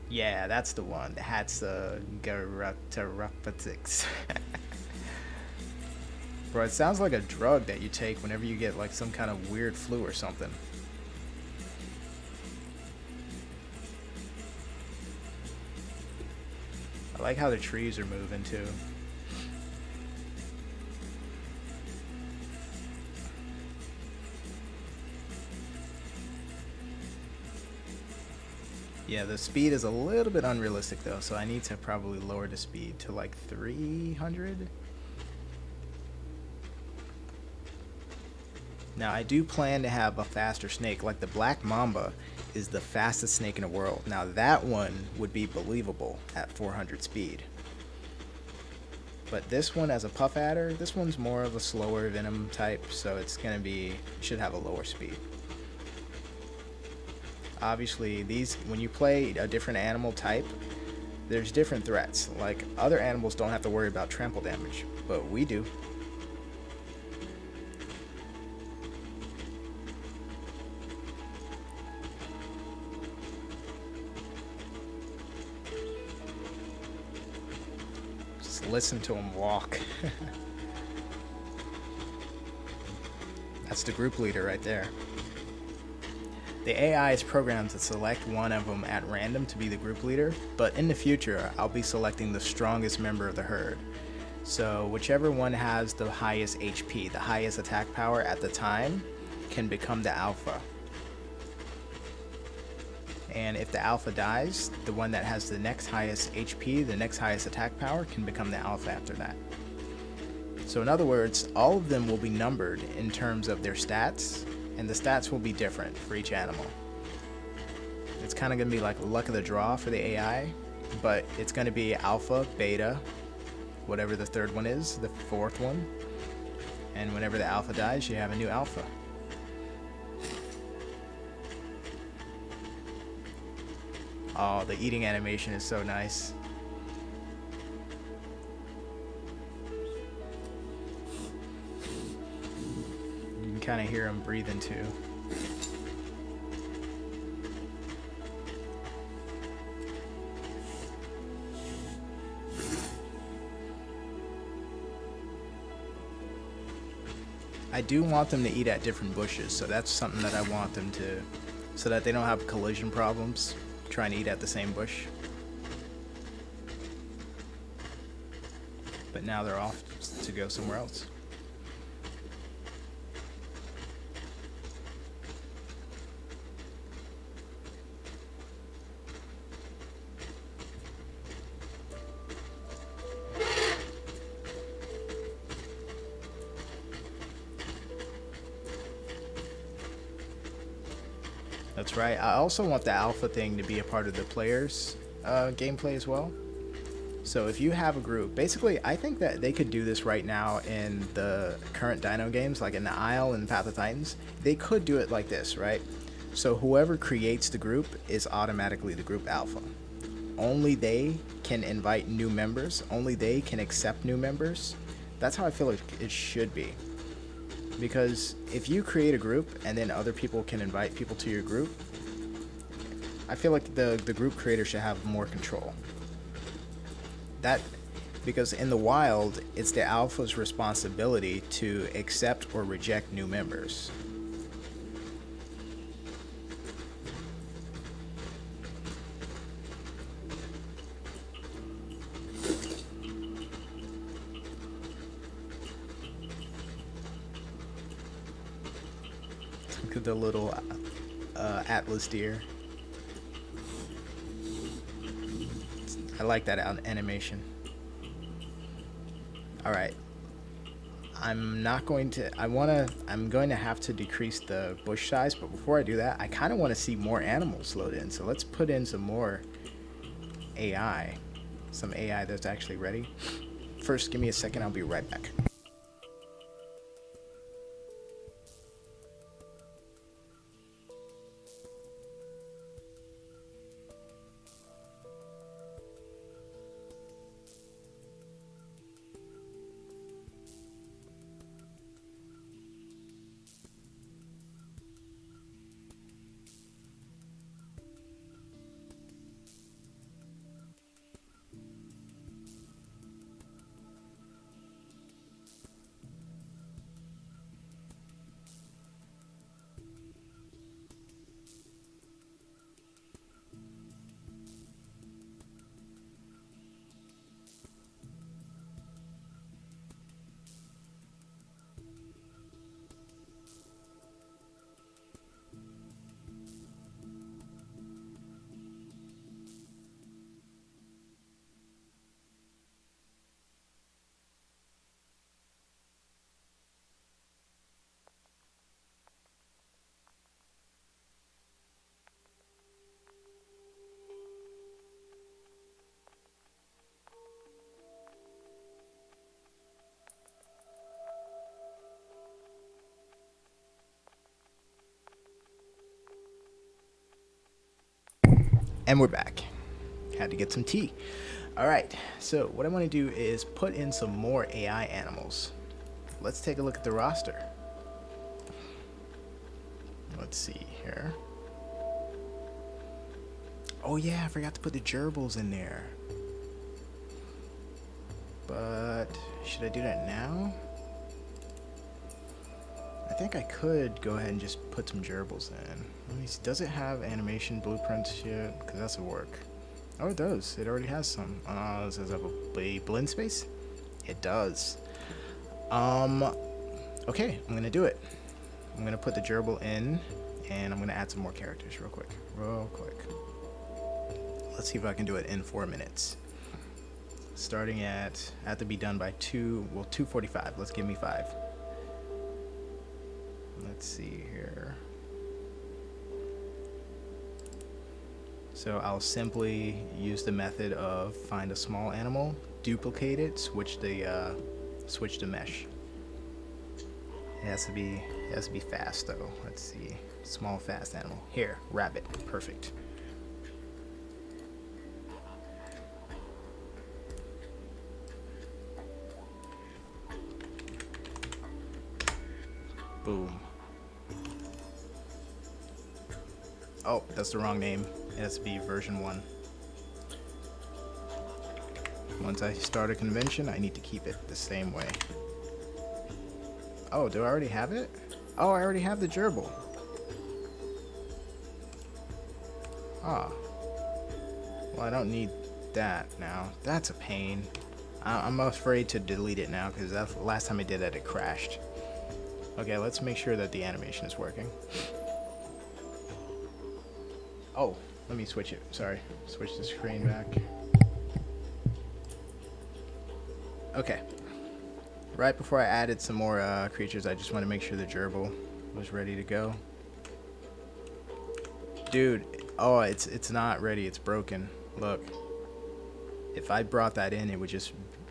Speaker 1: Yeah, that's the one. That's Garacteropatix. Bro, it sounds like a drug that you take whenever you get like some kind of weird flu or something. I like how the trees are moving too. Yeah, the speed is a little bit unrealistic though, so I need to probably lower the speed to like 300. Now I do plan to have a faster snake, like the black mamba is the fastest snake in the world. Now that one would be believable at 400 speed. But this one as a puff adder, this one's more of a slower venom type, so it's gonna be, should have a lower speed. Obviously these, when you play a different animal type, there's different threats. Like other animals don't have to worry about trample damage, but we do. Just listen to him walk. That's the group leader right there. The AI is programmed to select one of them at random to be the group leader, but in the future, I'll be selecting the strongest member of the herd. So whichever one has the highest HP, the highest attack power at the time, can become the alpha. And if the alpha dies, the one that has the next highest HP, the next highest attack power, can become the alpha after that. So in other words, all of them will be numbered in terms of their stats, and the stats will be different for each animal. It's kind of going to be like luck of the draw for the AI, but it's going to be alpha, beta, whatever the third one is, the fourth one, and whenever the alpha dies, you have a new alpha. Oh, the eating animation is so nice. Kind of hear him breathing too. I do want them to eat at different bushes, so that's something that I want them to, so that they don't have collision problems trying to eat at the same bush. But now they're off to go somewhere else. That's right. I also want the alpha thing to be a part of the players' gameplay as well. So if you have a group, basically I think that they could do this right now in the current Dino games, like in the Isle and Path of Titans. They could do it like this, right? So whoever creates the group is automatically the group alpha. Only they can invite new members. Only they can accept new members. That's how I feel like it should be. Because if you create a group and then other people can invite people to your group, I feel like the group creator should have more control. Because in the wild, it's the alpha's responsibility to accept or reject new members. Look at the little Atlas deer. I like that animation. Alright. I'm going to have to decrease the bush size, but before I do that, I kind of want to see more animals load in. So let's put in some more AI. Some AI that's actually ready. First, give me a second, I'll be right back. And we're back. Had to get some tea. All right, so what I want to do is put in some more AI animals. Let's take a look at the roster. Let's see here. Oh yeah, I forgot to put the gerbils in there. But should I do that now? I think I could go ahead and just put some gerbils in. Let me see. Does it have animation blueprints yet? Because that's a work. Oh, it does. It already has some. Does it have a blend space? It does. Okay, I'm gonna do it. I'm gonna put the gerbil in, and I'm gonna add some more characters real quick. Let's see if I can do it in 4 minutes. Starting at, I have to be done by 2:45. Let's give me 5. Let's see here. So I'll simply use the method of find a small animal, duplicate it, switch the mesh. It has to be fast though. Let's see. Small fast animal. Here, rabbit. Perfect. Boom. Oh, that's the wrong name. It has to be version 1. Once I start a convention, I need to keep it the same way. Oh, do I already have it? Oh, I already have the gerbil. Ah. Well, I don't need that now. That's a pain. I'm afraid to delete it now because that's the last time I did that, it crashed. Okay, let's make sure that the animation is working. Oh, let me switch it. Sorry. Switch the screen back. Okay. Right before I added some more creatures, I just want to make sure the gerbil was ready to go. Dude, oh, it's not ready. It's broken. Look. If I brought that in, it would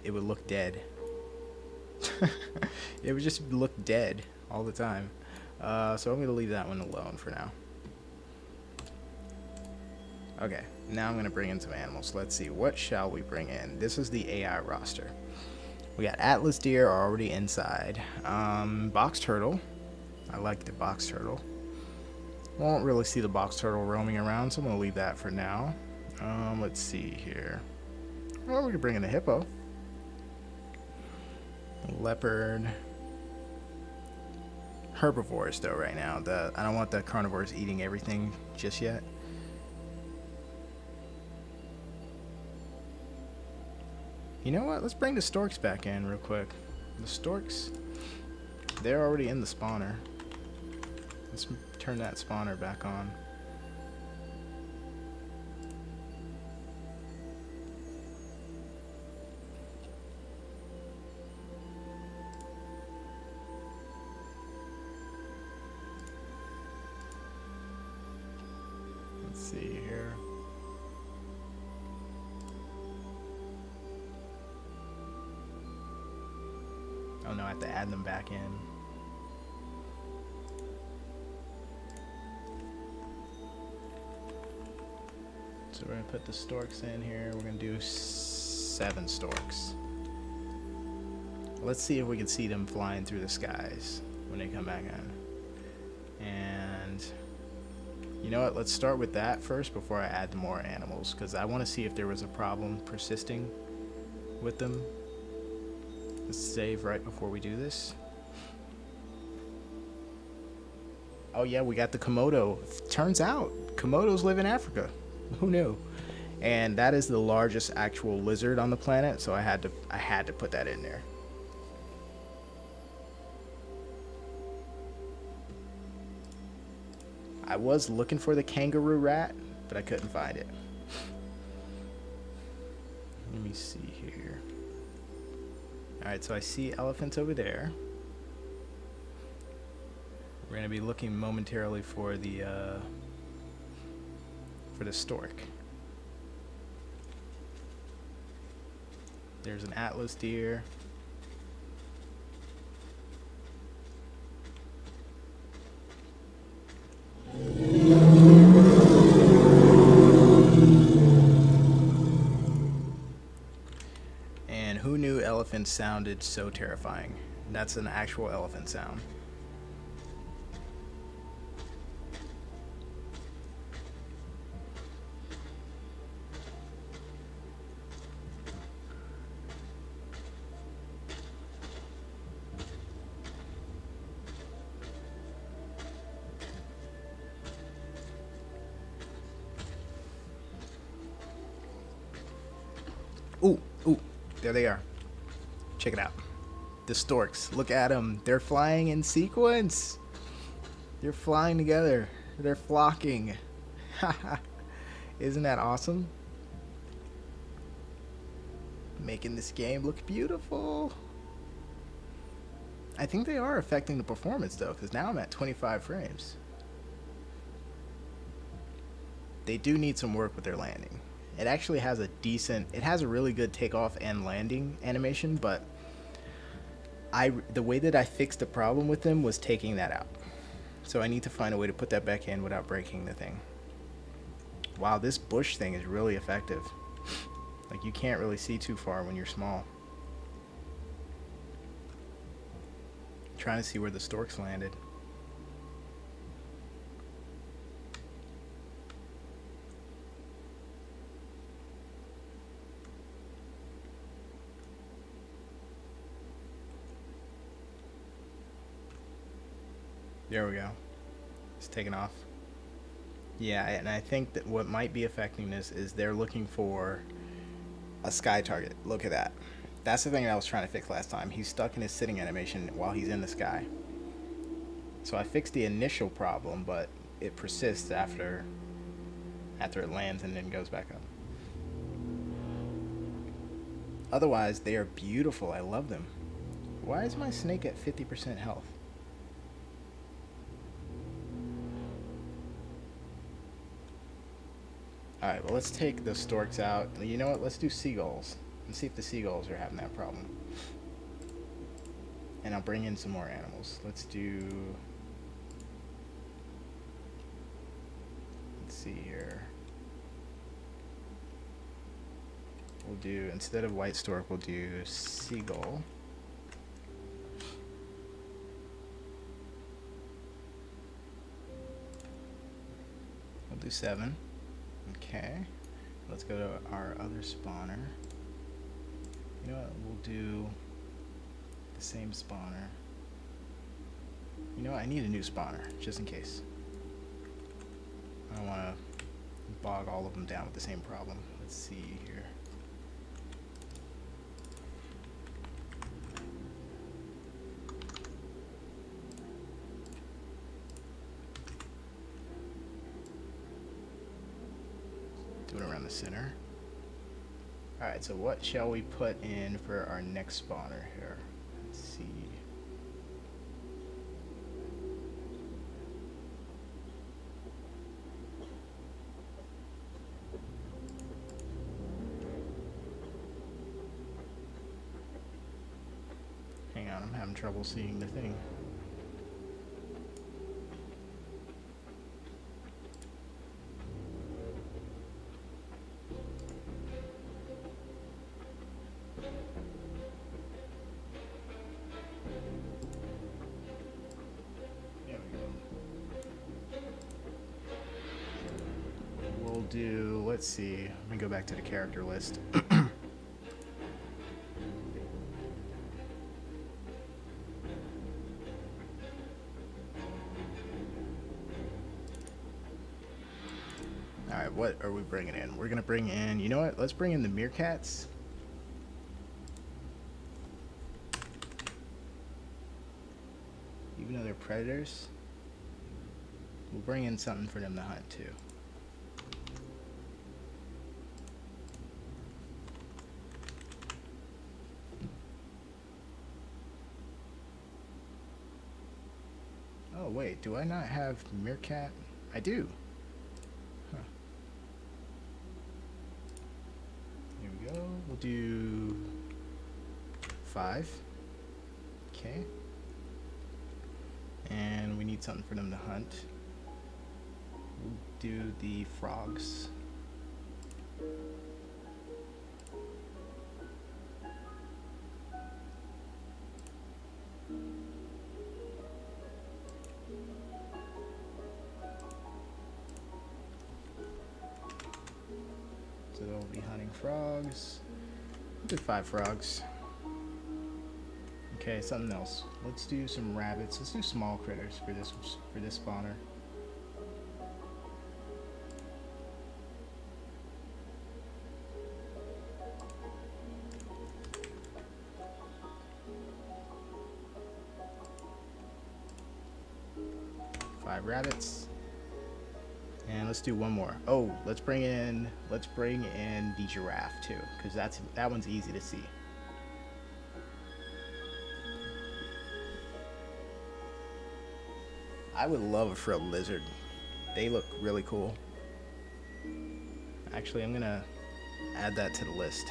Speaker 1: look dead. It would just look dead all the time. So I'm going to leave that one alone for now. Okay, now I'm going to bring in some animals. Let's see, what shall we bring in? This is the AI roster. We got Atlas deer are already inside. Box turtle. I like the box turtle. Won't really see the box turtle roaming around, so I'm going to leave that for now. Let's see here. Oh, we can bring in a hippo. Leopard. Herbivores though right now. I don't want the carnivores eating everything just yet. You know what? Let's bring the storks back in real quick. The storks, they're already in the spawner. Let's turn that spawner back on. Let's see here. Oh no, I have to add them back in. So we're gonna put the storks in here. We're gonna do 7 storks. Let's see if we can see them flying through the skies when they come back in. And you know what? Let's start with that first before I add more animals, because I want to see if there was a problem persisting with them. Let's save right before we do this. Oh yeah, we got the Komodo. Turns out Komodos live in Africa. Who knew? And that is the largest actual lizard on the planet, so I had to put that in there. I was looking for the kangaroo rat, but I couldn't find it. Let me see here. Alright, so I see elephants over there. We're going to be looking momentarily for the stork. There's an Atlas deer. elephant sounded so terrifying. That's an actual elephant sound. Ooh, ooh, there they are. Check it out. The storks. Look at them. They're flying in sequence. They're flying together. They're flocking. Isn't that awesome? Making this game look beautiful. I think they are affecting the performance though, because now I'm at 25 frames. They do need some work with their landing. It actually has a really good takeoff and landing animation, but the way that I fixed the problem with them was taking that out. So I need to find a way to put that back in without breaking the thing. Wow, this bush thing is really effective. Like, you can't really see too far when you're small. I'm trying to see where the storks landed. There we go. It's taken off. Yeah, and I think that what might be affecting this is they're looking for a sky target. Look at that. That's the thing that I was trying to fix last time. He's stuck in his sitting animation while he's in the sky. So I fixed the initial problem, but it persists after it lands and then goes back up. Otherwise, they are beautiful. I love them. Why is my snake at 50% health? Alright, well, let's take the storks out. You know what? Let's do seagulls. And see if the seagulls are having that problem. And I'll bring in some more animals. Let's see here. We'll do, instead of white stork, we'll do seagull. We'll do 7. Okay, let's go to our other spawner. You know what, we'll do the same spawner. You know what, I need a new spawner, just in case. I don't want to bog all of them down with the same problem. Let's see here. Do it around the center. Alright, so what shall we put in for our next spawner here? Let's see. Hang on, I'm having trouble seeing the thing. Let's see, let me go back to the character list. Alright, what are we bringing in? We're gonna bring in, you know what, let's bring in the meerkats. Even though they're predators, we'll bring in something for them to hunt too. Oh wait, do I not have meerkat? I do. Huh. Here we go. We'll do 5. Okay. And we need something for them to hunt. We'll do the frogs. So they'll be hunting frogs. We'll do 5 frogs. Okay, something else. Let's do some rabbits. Let's do small critters for this spawner. Five rabbits. And let's do one more. Oh, let's bring in the giraffe too, because that one's easy to see. I would love it for a lizard. They look really cool. Actually, I'm gonna add that to the list.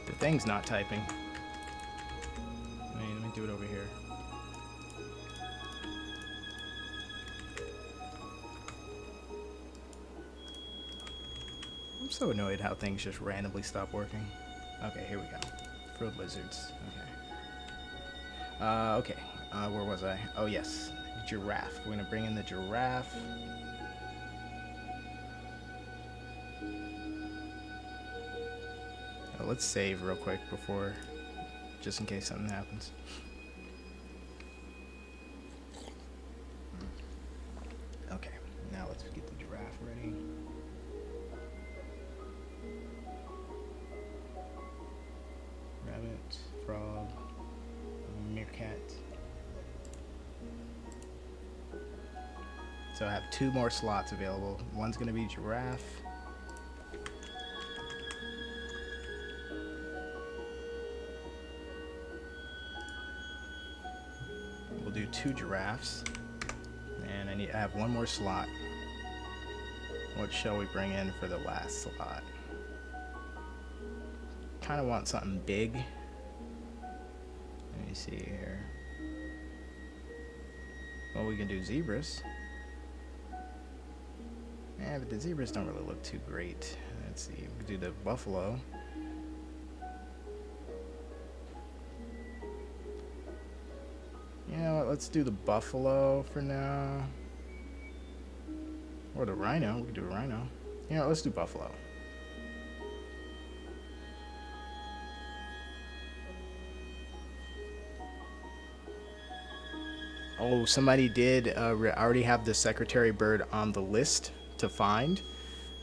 Speaker 1: The thing's not typing. Let me do it over here. I'm so annoyed how things just randomly stop working. Okay, here we go. For lizards. Okay. Okay. Where was I? Oh, yes. Giraffe. We're going to bring in the giraffe. Let's save real quick before, just in case something happens. Okay, now let's get the giraffe ready. Rabbit, frog, meerkat. So I have 2 more slots available. One's gonna be giraffe. We'll do 2 giraffes, and I have 1 more slot. What shall we bring in for the last slot? Kind of want something big. Let me see here. Well, we can do zebras. Yeah, but the zebras don't really look too great. Let's see, we can do the buffalo. You know what, let's do the buffalo for now. Or the rhino, we could do a rhino. You know what, let's do buffalo. Oh, somebody did already have the secretary bird on the list to find.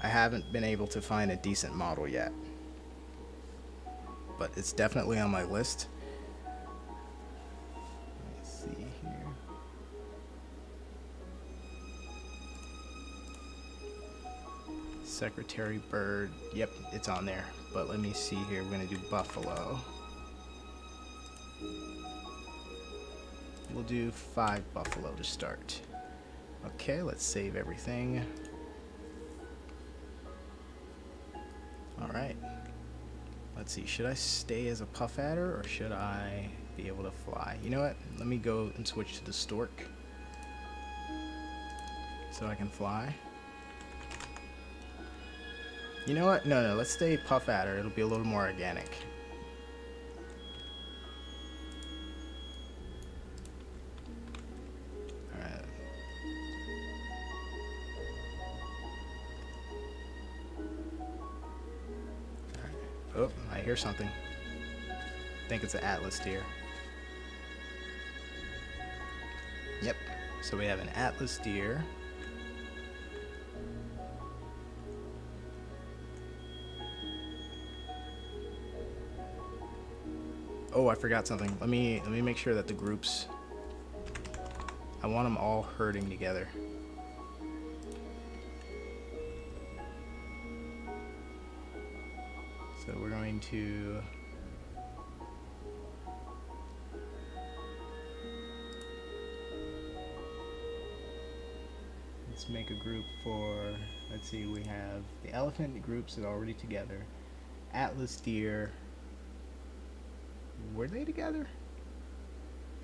Speaker 1: I haven't been able to find a decent model yet, but it's definitely on my list. Secretary bird, yep, it's on there, but let me see here. We're gonna do buffalo. We'll do 5 buffalo to start. Okay, let's save everything. All right, let's see, should I stay as a puff adder or should I be able to fly? You know what, let me go and switch to the stork so I can fly. You know what? No, let's stay puff adder. It'll be a little more organic. Alright. Oh, I hear something. I think it's an Atlas deer. Yep. So we have an Atlas deer. Oh, I forgot something. Let me make sure that the groups, I want them all herding together. So we're going to Let's make a group for, let's see, we have the elephant groups are already together. Atlas deer, were they together?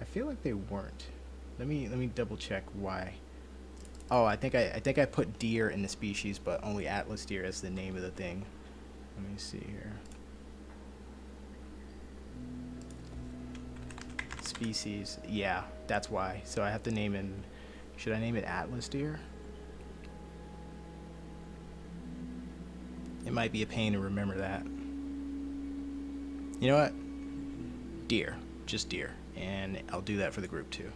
Speaker 1: I feel like they weren't. Let me double check why. Oh, I think I put deer in the species, but only Atlas deer as the name of the thing. Let me see here. Species, yeah, that's why. So I have to name it. Should I name it Atlas deer? It might be a pain to remember that. You know what? Deer, just deer, and I'll do that for the group too.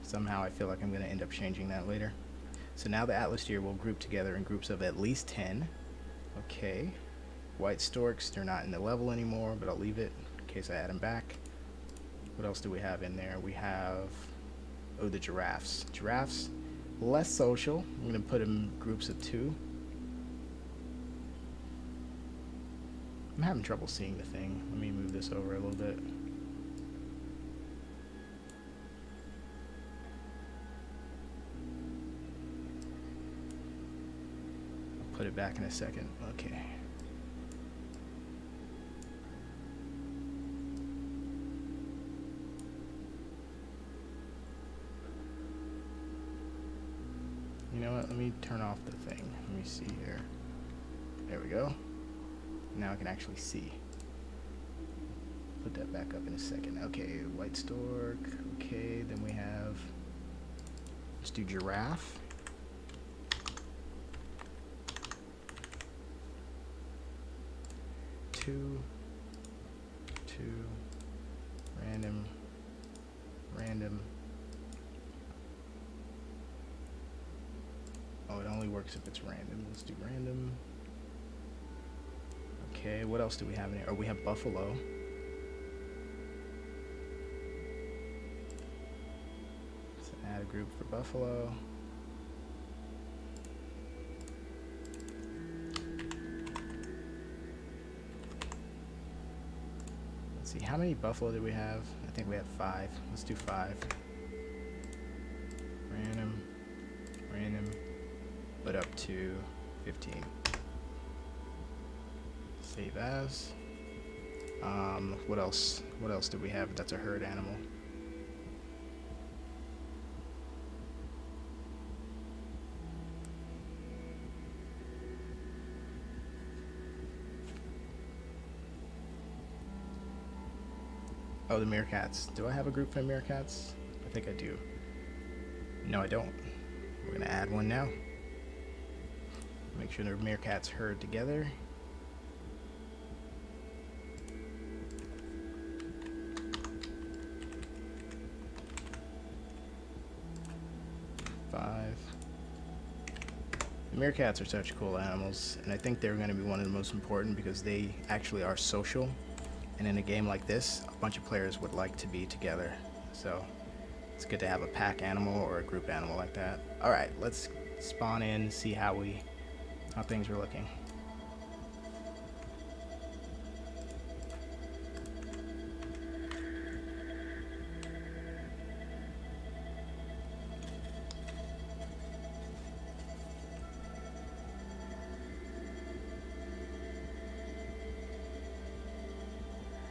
Speaker 1: Somehow I feel like I'm going to end up changing that later. So now the Atlas deer will group together in groups of at least 10. Okay. White storks, they're not in the level anymore, but I'll leave it in case I add them back. What else do we have in there? We have, oh, the giraffes. Giraffes, less social. I'm going to put them in groups of 2. I'm having trouble seeing the thing. Let me move this over a little bit. I'll put it back in a second. Okay. You know what? Let me turn off the thing. Let me see here. There we go. Now I can actually see. Put that back up in a second. Okay, white stork. Okay, then we have, let's do giraffe. Two, random, oh, it only works if it's random. Let's do random. Okay, what else do we have in here? Oh, we have buffalo. Let's add a group for buffalo. Let's see, how many buffalo do we have? I think we have 5. Let's do 5. Random, but up to 15. Save as. What else? What else do we have that's a herd animal? Oh, the meerkats. Do I have a group for meerkats? I think I do. No, I don't. We're gonna add one now. Make sure the meerkats herd together. The meerkats are such cool animals, and I think they're going to be one of the most important because they actually are social. And in a game like this, a bunch of players would like to be together. So it's good to have a pack animal or a group animal like that. All right, let's spawn in, see how things are looking.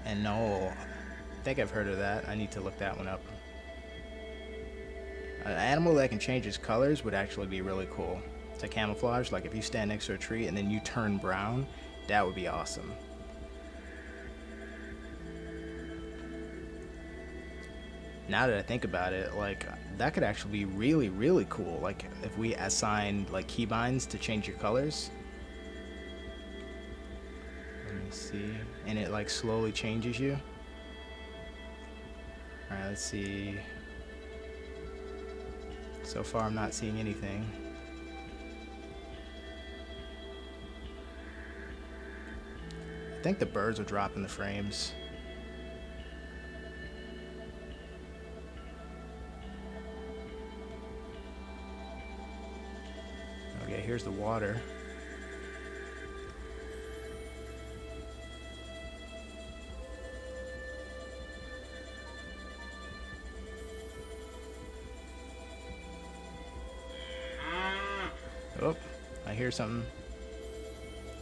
Speaker 1: And no, I think I've heard of that. I need to look that one up. An animal that can change its colors would actually be really cool. To camouflage, like if you stand next to a tree and then you turn brown, that would be awesome. Now that I think about it, like that could actually be really, really cool. Like if we assigned like keybinds to change your colors. Let me see. And it like slowly changes you. Alright, let's see. So far I'm not seeing anything. I think the birds are dropping the frames. Okay, here's the water. I hear something.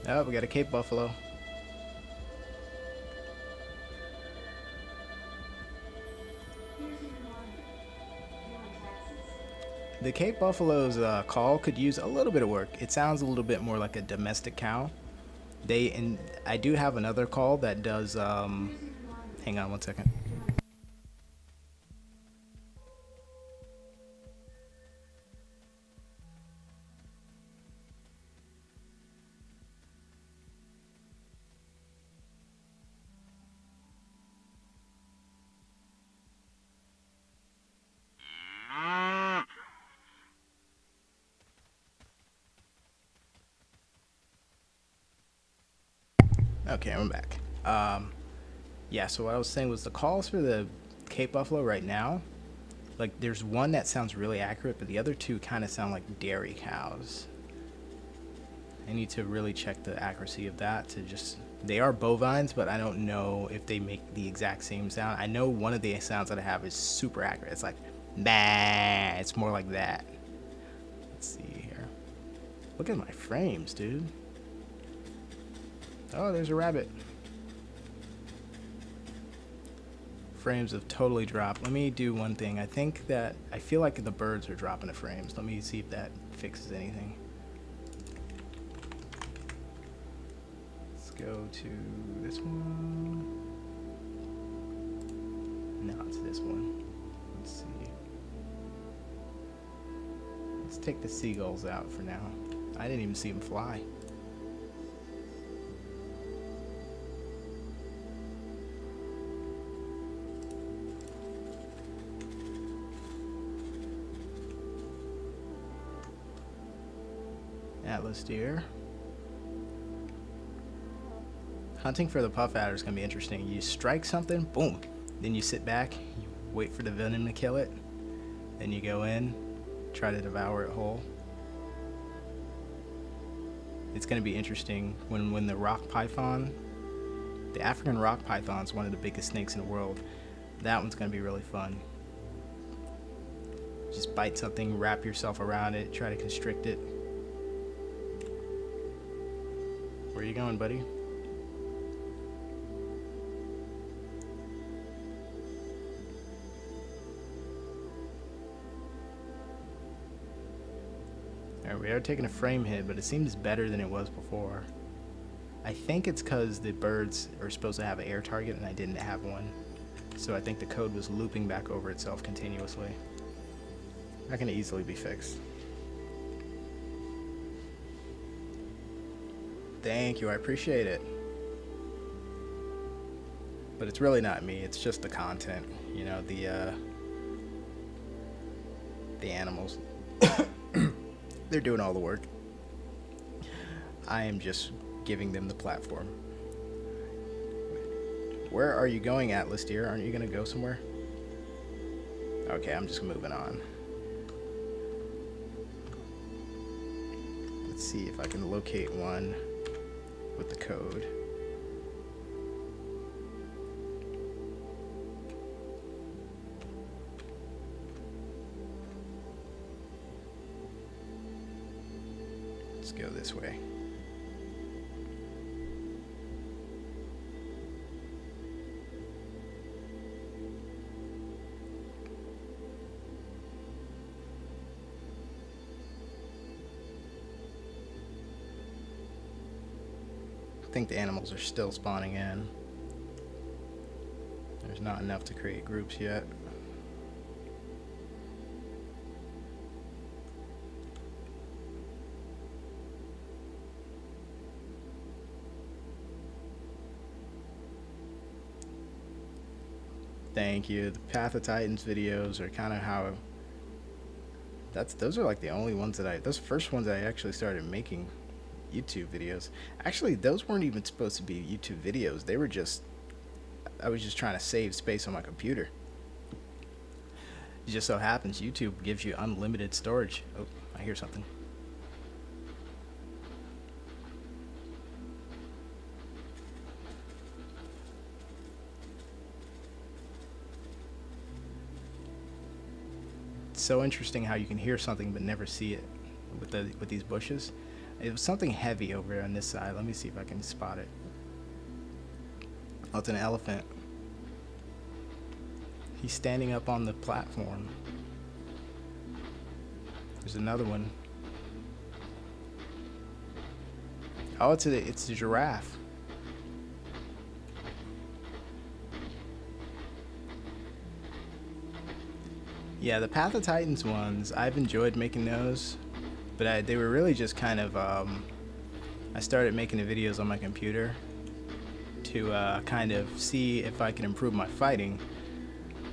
Speaker 1: Oh, we got a Cape Buffalo. The Cape Buffalo's call could use a little bit of work. It sounds a little bit more like a domestic cow. And I do have another call that does. Hang on one second. Okay, I'm back. Yeah, so what I was saying was the calls for the Cape Buffalo right now, like there's one that sounds really accurate, but the other two kind of sound like dairy cows. I need to really check the accuracy of that to just, they are bovines, but I don't know if they make the exact same sound. I know one of the sounds that I have is super accurate. It's like, bah, it's more like that. Let's see here. Look at my frames, dude. Oh, there's a rabbit. Frames have totally dropped. Let me do one thing. I feel like the birds are dropping the frames. Let me see if that fixes anything. Let's go to this one. No, it's this one. Let's see. Let's take the seagulls out for now. I didn't even see them fly. Atlas deer. Hunting for the puff adder is going to be interesting. You strike something, boom. Then you sit back, you wait for the venom to kill it. Then you go in, try to devour it whole. It's going to be interesting when the rock python, the African rock python is one of the biggest snakes in the world. That one's going to be really fun. Just bite something, wrap yourself around it, try to constrict it. Where are you going, buddy? Alright, we are taking a frame hit, but it seems better than it was before. I think it's because the birds are supposed to have an air target and I didn't have one. So I think the code was looping back over itself continuously. That can easily be fixed. Thank you, I appreciate it. But it's really not me, it's just the content, you know, the animals. They're doing all the work. I am just giving them the platform. Where are you going, Atlas deer? Aren't you gonna go somewhere? Okay, I'm just moving on. Let's see if I can locate one with the code. Let's go this way. I think the animals are still spawning in. There's not enough to create groups yet. Thank you. The Path of Titans videos are kind of how those are like the only ones that those first ones I actually started making YouTube videos. Actually, those weren't even supposed to be YouTube videos. They were just, I was just trying to save space on my computer. It just so happens YouTube gives you unlimited storage. Oh, I hear something. It's so interesting how you can hear something but never see it with these bushes. It was something heavy over there on this side. Let me see if I can spot it. Oh, it's an elephant. He's standing up on the platform. There's another one. Oh, it's a giraffe. Yeah, the Path of Titans ones, I've enjoyed making those, but they were really just kind of, I started making the videos on my computer to kind of see if I could improve my fighting.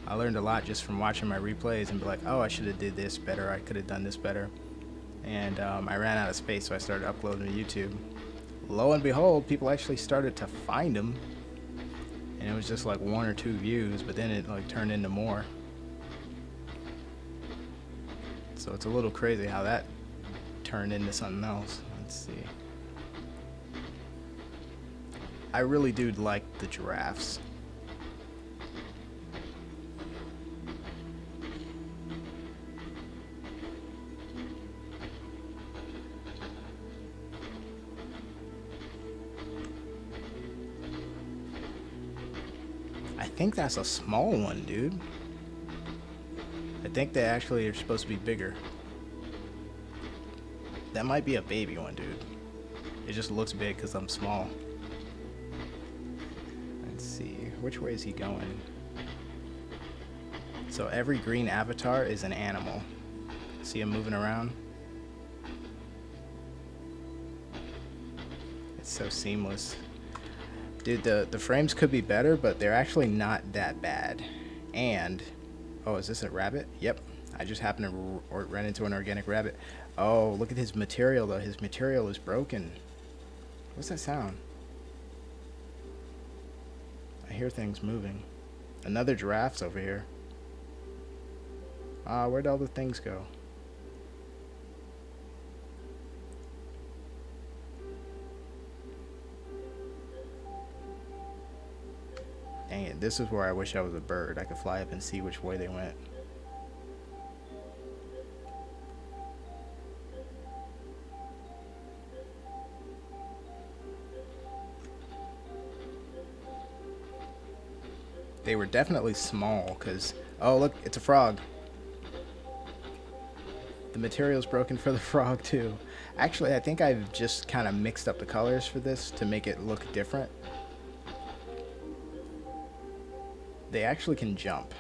Speaker 1: I learned a lot just from watching my replays and be like, oh, I should have did this better, I could have done this better. And I ran out of space, so I started uploading to YouTube. Lo and behold, people actually started to find them, and it was just like 1 or 2 views, but then it like turned into more. So it's a little crazy how that turned into something else. Let's see. I really do like the giraffes. I think that's a small one, dude. I think they actually are supposed to be bigger. That might be a baby one, dude. It just looks big because I'm small. Let's see. Which way is he going? So every green avatar is an animal. See him moving around? It's so seamless. Dude, the frames could be better, but they're actually not that bad. And, oh, is this a rabbit? Yep. I just happened to run into an organic rabbit. Oh, look at his material, though. His material is broken. What's that sound? I hear things moving. Another giraffe's over here. Where'd all the things go? Dang it, this is where I wish I was a bird. I could fly up and see which way they went. They were definitely small, because... Oh, look, it's a frog. The material's broken for the frog, too. Actually, I think I've just kind of mixed up the colors for this to make it look different. They actually can jump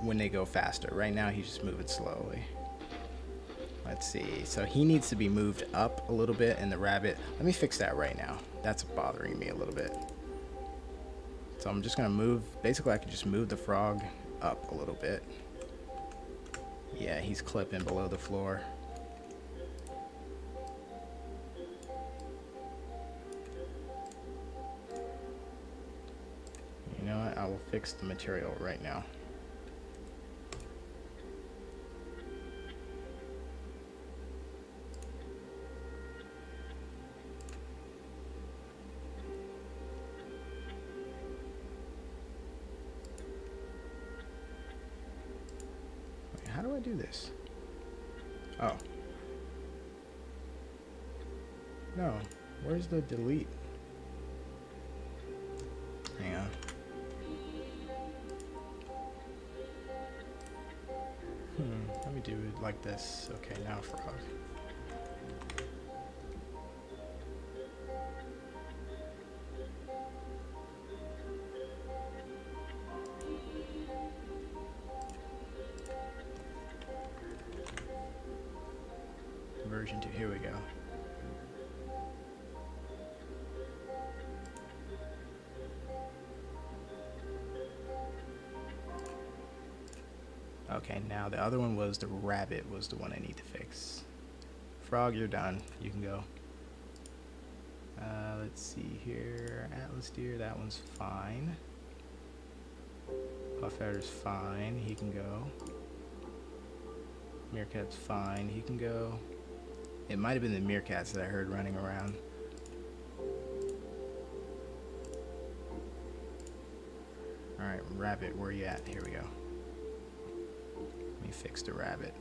Speaker 1: when they go faster. Right now, he's just moving slowly. Let's see. So he needs to be moved up a little bit, and the rabbit... Let me fix that right now. That's bothering me a little bit. So I'm just going to move... Basically, I can just move the frog up a little bit. Yeah, he's clipping below the floor. You know what? I will fix the material right now. Wait, how do I do this? Oh. No. Where's the delete? Hang on. Let me do it like this. Okay, now frog. Version 2, here we go. Okay, now the other one was the rabbit was the one I need to fix. Frog, you're done. You can go. Let's see here. Atlas deer, that one's fine. Puff adder's fine. He can go. Meerkat's fine. He can go. It might have been the meerkats that I heard running around. Alright, rabbit, where you at? Here we go. Let me fix the rabbit.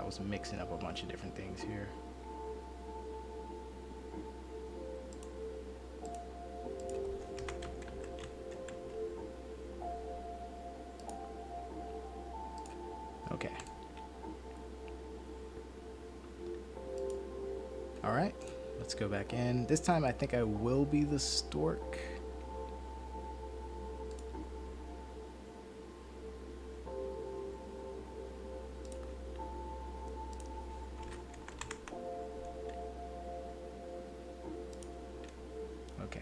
Speaker 1: I was mixing up a bunch of different things here. Okay. Alright, let's go back in. This time I think I will be the stork. Okay.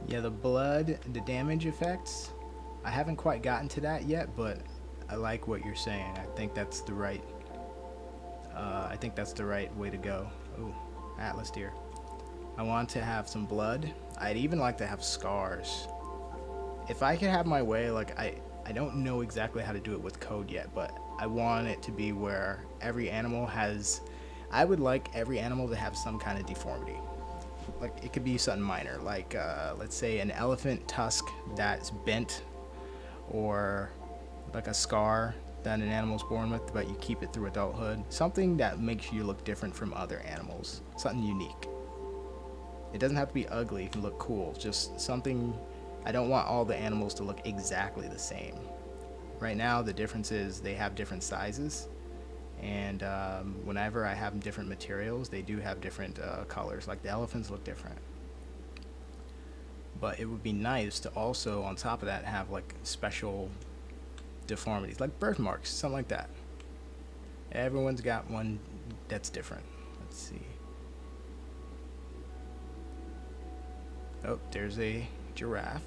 Speaker 1: Yeah, the blood, the damage effects, I haven't quite gotten to that yet, but I like what you're saying. I think that's the right way to go. Ooh, Atlas deer. I want to have some blood. I'd even like to have scars. If I could have my way, like I don't know exactly how to do it with code yet, but I want it to be where every animal has, I would like every animal to have some kind of deformity. Like it could be something minor, like let's say an elephant tusk that's bent, or like a scar that an animal's born with, but you keep it through adulthood. Something that makes you look different from other animals. Something unique. It doesn't have to be ugly, it can look cool. Just something, I don't want all the animals to look exactly the same. Right now, the difference is they have different sizes. And whenever I have different materials, they do have different colors. Like the elephants look different. But it would be nice to also, on top of that, have like special deformities, like birthmarks, something like that. Everyone's got one that's different. Let's see. Oh, there's a giraffe.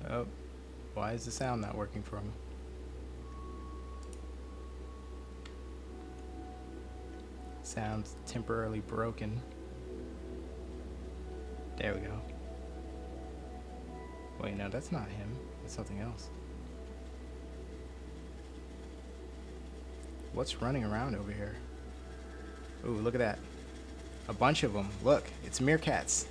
Speaker 1: Oh, why is the sound not working for him? Sounds temporarily broken. There we go. Wait, no, that's not him. That's something else. What's running around over here? Ooh, look at that. A bunch of them. Look, it's meerkats.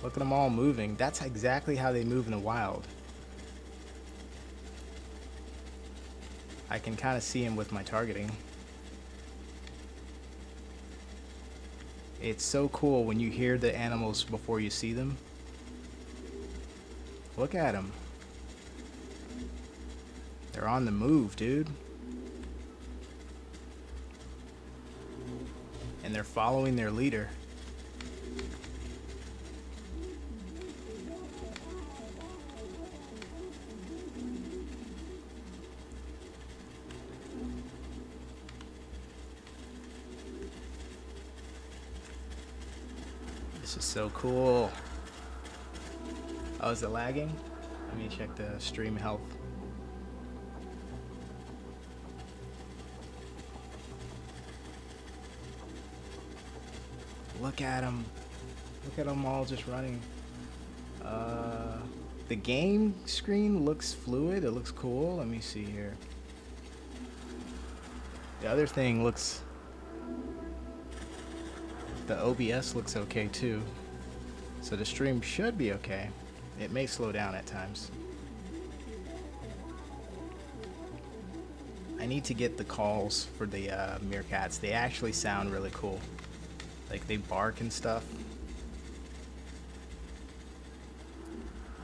Speaker 1: Look at them all moving. That's exactly how they move in the wild. I can kind of see them with my targeting. It's so cool when you hear the animals before you see them. Look at them. They're on the move, dude. And they're following their leader. This is so cool. Oh, is it lagging? Let me check the stream health. Look at them. Look at them all just running. The game screen looks fluid. It looks cool. Let me see here. The other thing looks... The OBS looks okay too. So the stream should be okay. It may slow down at times. I need to get the calls for the meerkats. They actually sound really cool. Like they bark and stuff.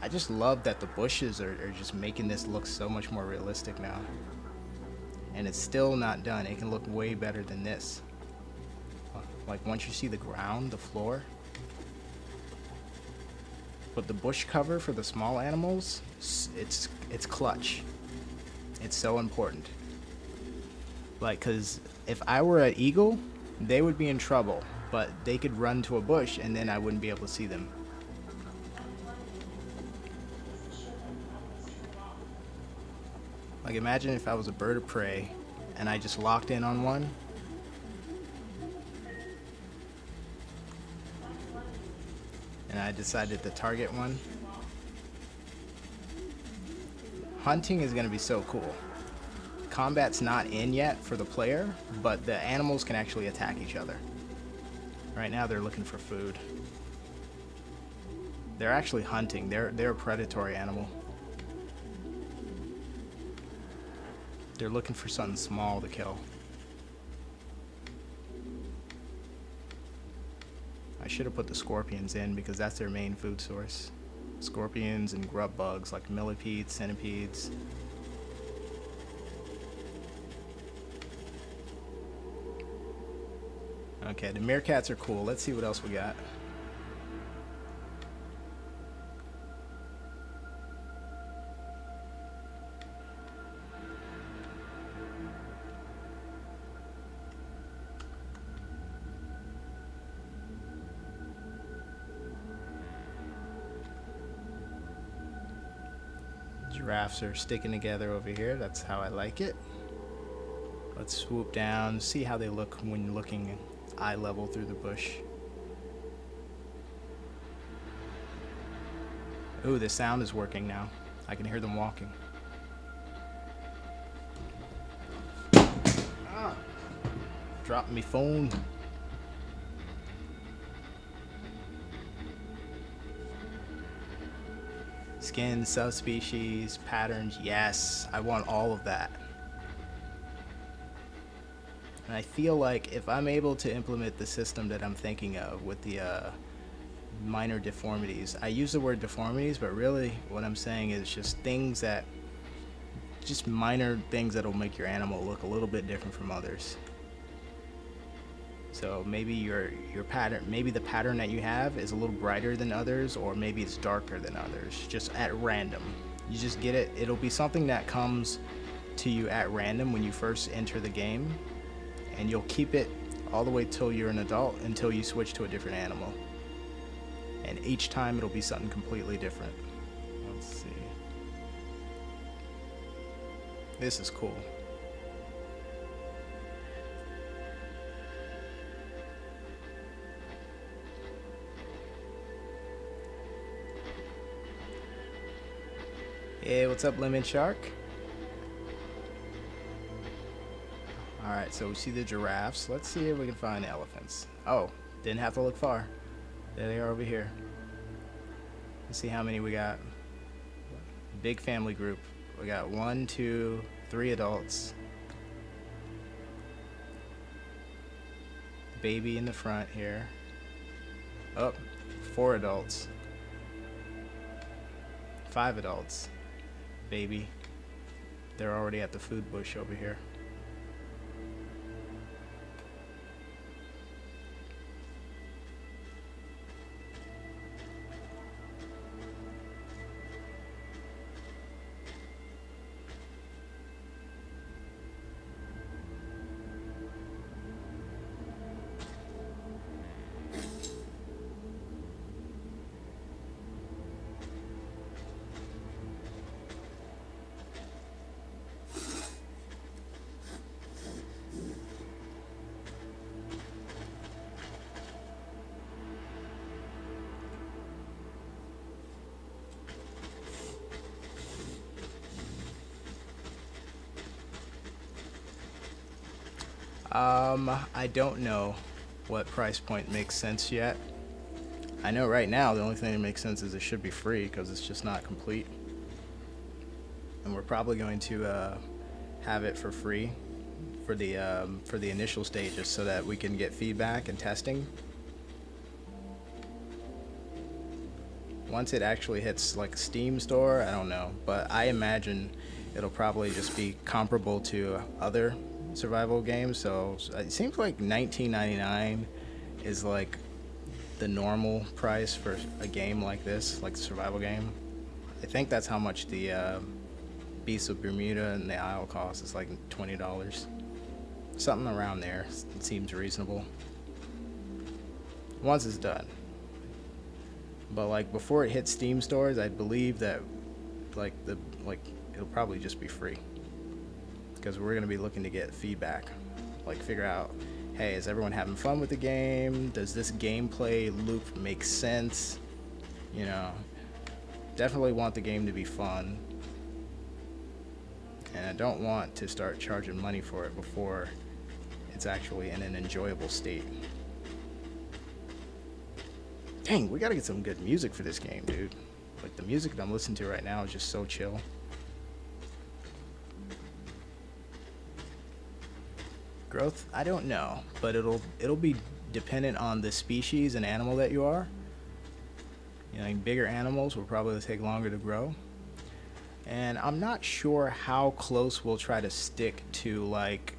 Speaker 1: I just love that the bushes are just making this look so much more realistic now. And it's still not done. It can look way better than this. Like once you see the ground, the floor. But the bush cover for the small animals, it's clutch. It's so important. Like, cause if I were an eagle, they would be in trouble, but they could run to a bush and then I wouldn't be able to see them. Like, imagine if I was a bird of prey and I just locked in on one. And I decided to target one. Hunting is going to be so cool. Combat's not in yet for the player, but the animals can actually attack each other. Right now they're looking for food. They're actually hunting. They're a predatory animal. They're looking for something small to kill. I should have put the scorpions in because that's their main food source. Scorpions and grub bugs like millipedes, centipedes. Okay, the meerkats are cool. Let's see what else we got. Giraffes are sticking together over here. That's how I like it. Let's swoop down, see how they look when looking eye level through the bush. Ooh, the sound is working now. I can hear them walking. Ah, dropped me phone. Skin, subspecies, patterns, yes, I want all of that. And I feel like if I'm able to implement the system that I'm thinking of with the minor deformities, I use the word deformities, but really what I'm saying is just things that, just minor things that'll make your animal look a little bit different from others. So maybe your pattern, maybe the pattern that you have is a little brighter than others, or maybe it's darker than others, just at random. You just get it. It'll be something that comes to you at random when you first enter the game, and you'll keep it all the way till you're an adult, until you switch to a different animal. And each time it'll be something completely different. Let's see. This is cool. Hey, what's up, Lemon Shark? Alright, so we see the giraffes. Let's see if we can find elephants. Oh, didn't have to look far. There they are over here. Let's see how many we got. Big family group. We got 1, 2, 3 adults. Baby in the front here. Oh, 4 adults. 5 adults. Baby. They're already at the food bush over here. I don't know what price point makes sense yet. I know right now the only thing that makes sense is it should be free because it's just not complete. And we're probably going to have it for free for the initial stages so that we can get feedback and testing. Once it actually hits like a Steam store, I don't know, but I imagine it'll probably just be comparable to other survival games. So it seems like $19.99 is like the normal price for a game like this, like a survival game. I think that's how much the Beasts of Bermuda and the Isle cost. It's like $20. Something around there seems reasonable. Once it's done. But like before it hits Steam stores, I believe that like it'll probably just be free. Because we're gonna be looking to get feedback. Like figure out, hey, is everyone having fun with the game? Does this gameplay loop make sense? You know, definitely want the game to be fun. And I don't want to start charging money for it before it's actually in an enjoyable state. Dang, we gotta get some good music for this game, dude. Like the music that I'm listening to right now is just so chill. Growth? I don't know, but it'll be dependent on the species and animal that you are. You know, like bigger animals will probably take longer to grow. And I'm not sure how close we'll try to stick to like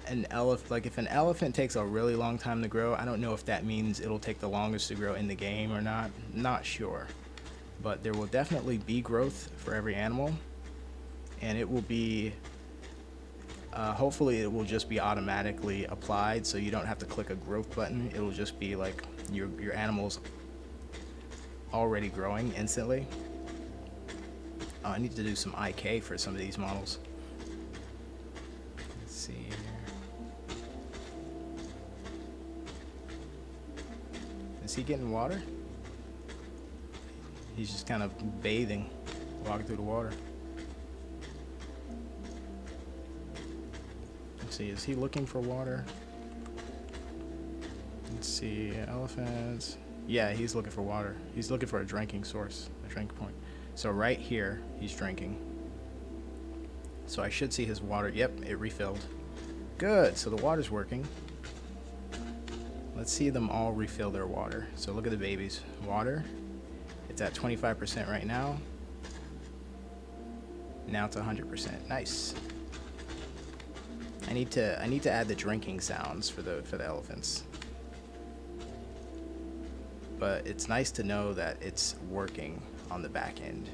Speaker 1: an elephant. Like if an elephant takes a really long time to grow, I don't know if that means it'll take the longest to grow in the game or not. Not sure. But there will definitely be growth for every animal. And it will be, hopefully it will just be automatically applied, so you don't have to click a growth button. It'll just be like your animal's already growing instantly. I need to do some IK for some of these models. Let's see here. Is he getting water? He's just kind of bathing, walking through the water. Let's see, is he looking for water? Let's see, elephants. Yeah, he's looking for water. He's looking for a drinking source, a drink point. So right here, he's drinking. So I should see his water. Yep, it refilled. Good, so the water's working. Let's see them all refill their water. So look at the babies. Water, it's at 25% right now. Now it's 100%. Nice. I need to add the drinking sounds for the elephants. But it's nice to know that it's working on the back end.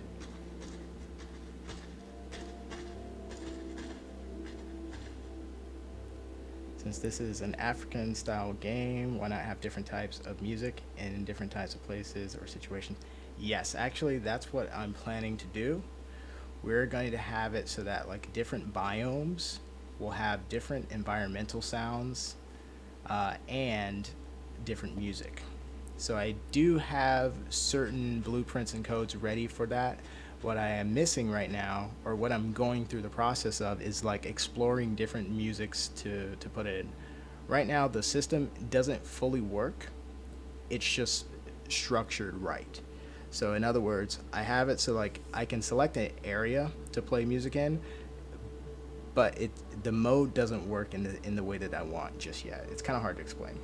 Speaker 1: Since this is an African style game, why not have different types of music in different types of places or situations? Yes, actually that's what I'm planning to do. We're going to have it so that like different biomes will have different environmental sounds and different music. So I do have certain blueprints and codes ready for that. What I am missing right now, or what I'm going through the process of, is like exploring different musics to put in. Right now the system doesn't fully work. It's just structured right. So in other words, I have it so like I can select an area to play music in, but the mode doesn't work in the way that I want just yet. It's kind of hard to explain,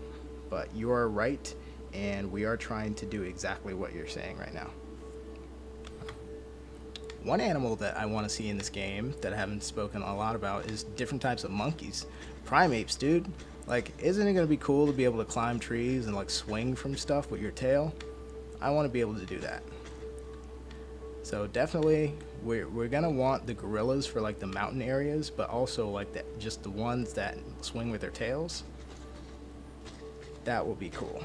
Speaker 1: but you are right. And we are trying to do exactly what you're saying right now. One animal that I want to see in this game that I haven't spoken a lot about is different types of monkeys. Primates, dude. Like, isn't it going to be cool to be able to climb trees and like swing from stuff with your tail? I want to be able to do that. So definitely we're going to want the gorillas for like the mountain areas, but also like just the ones that swing with their tails. That will be cool.